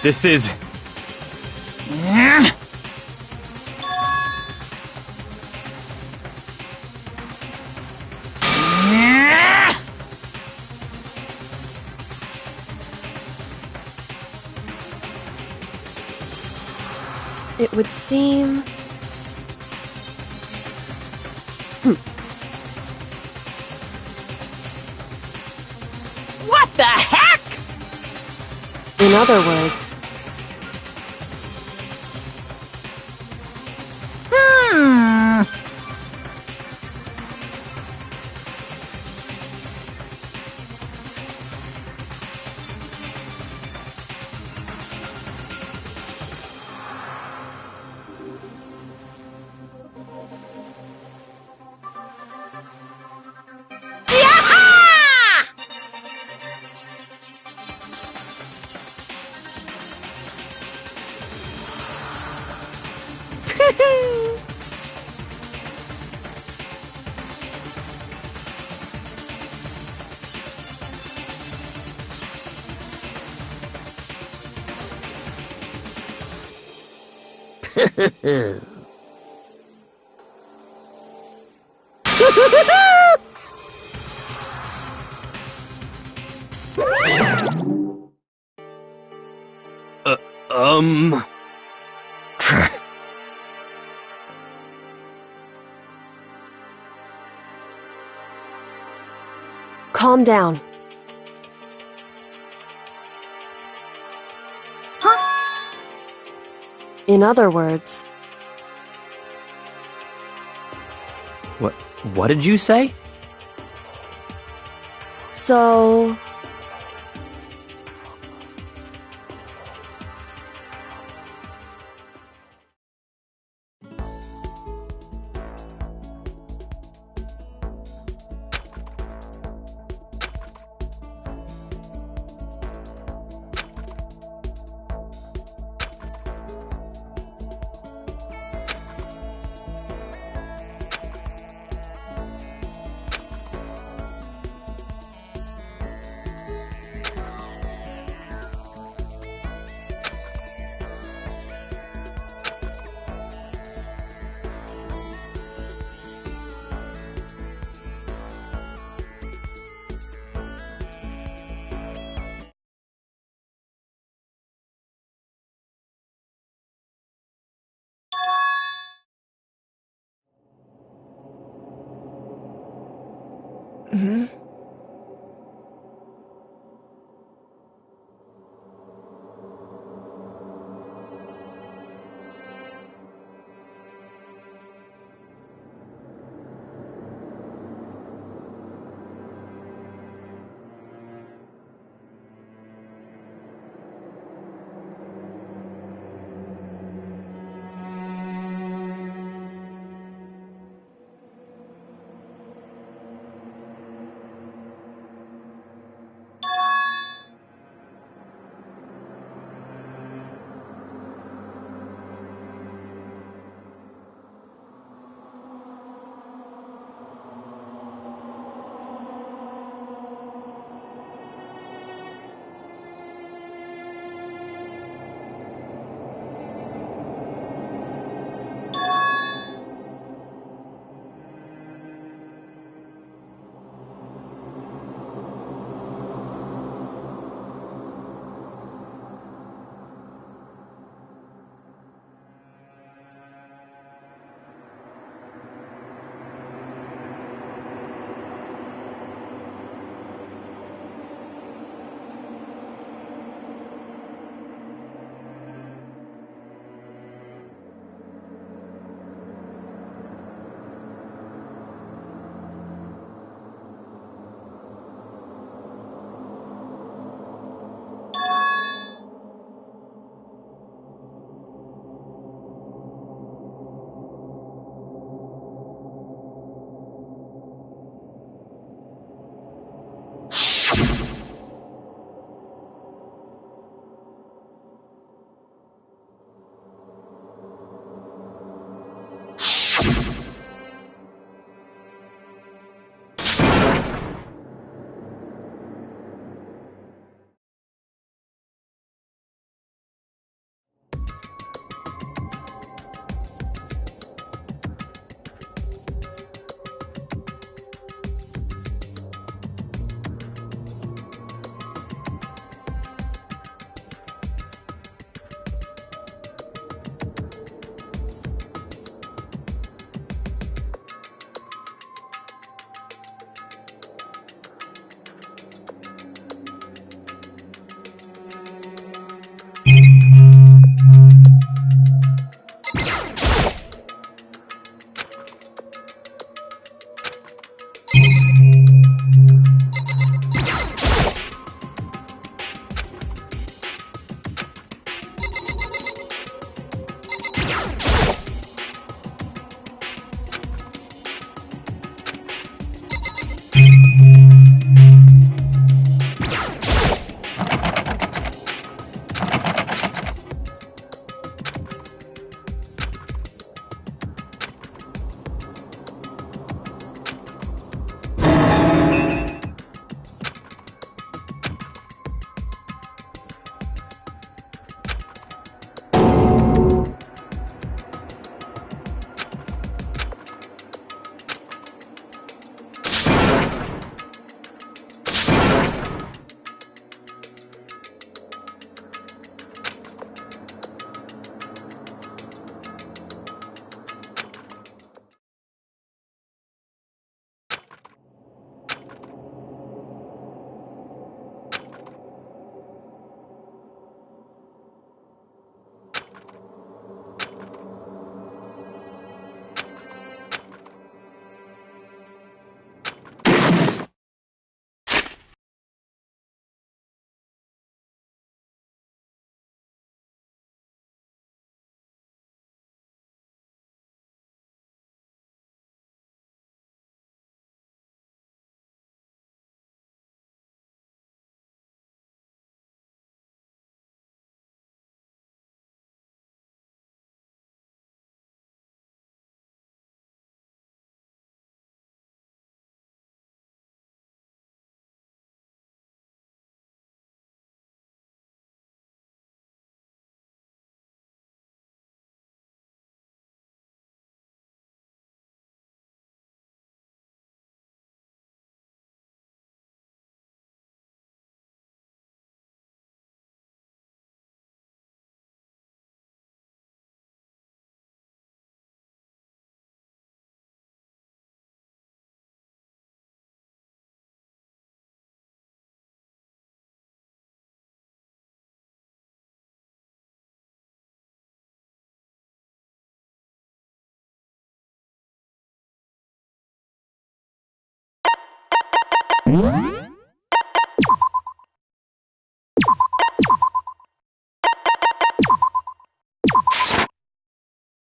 This is... It would seem... What the heck? In other words... Calm down. Huh? In other words... What did you say? So...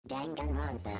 Danganronpa.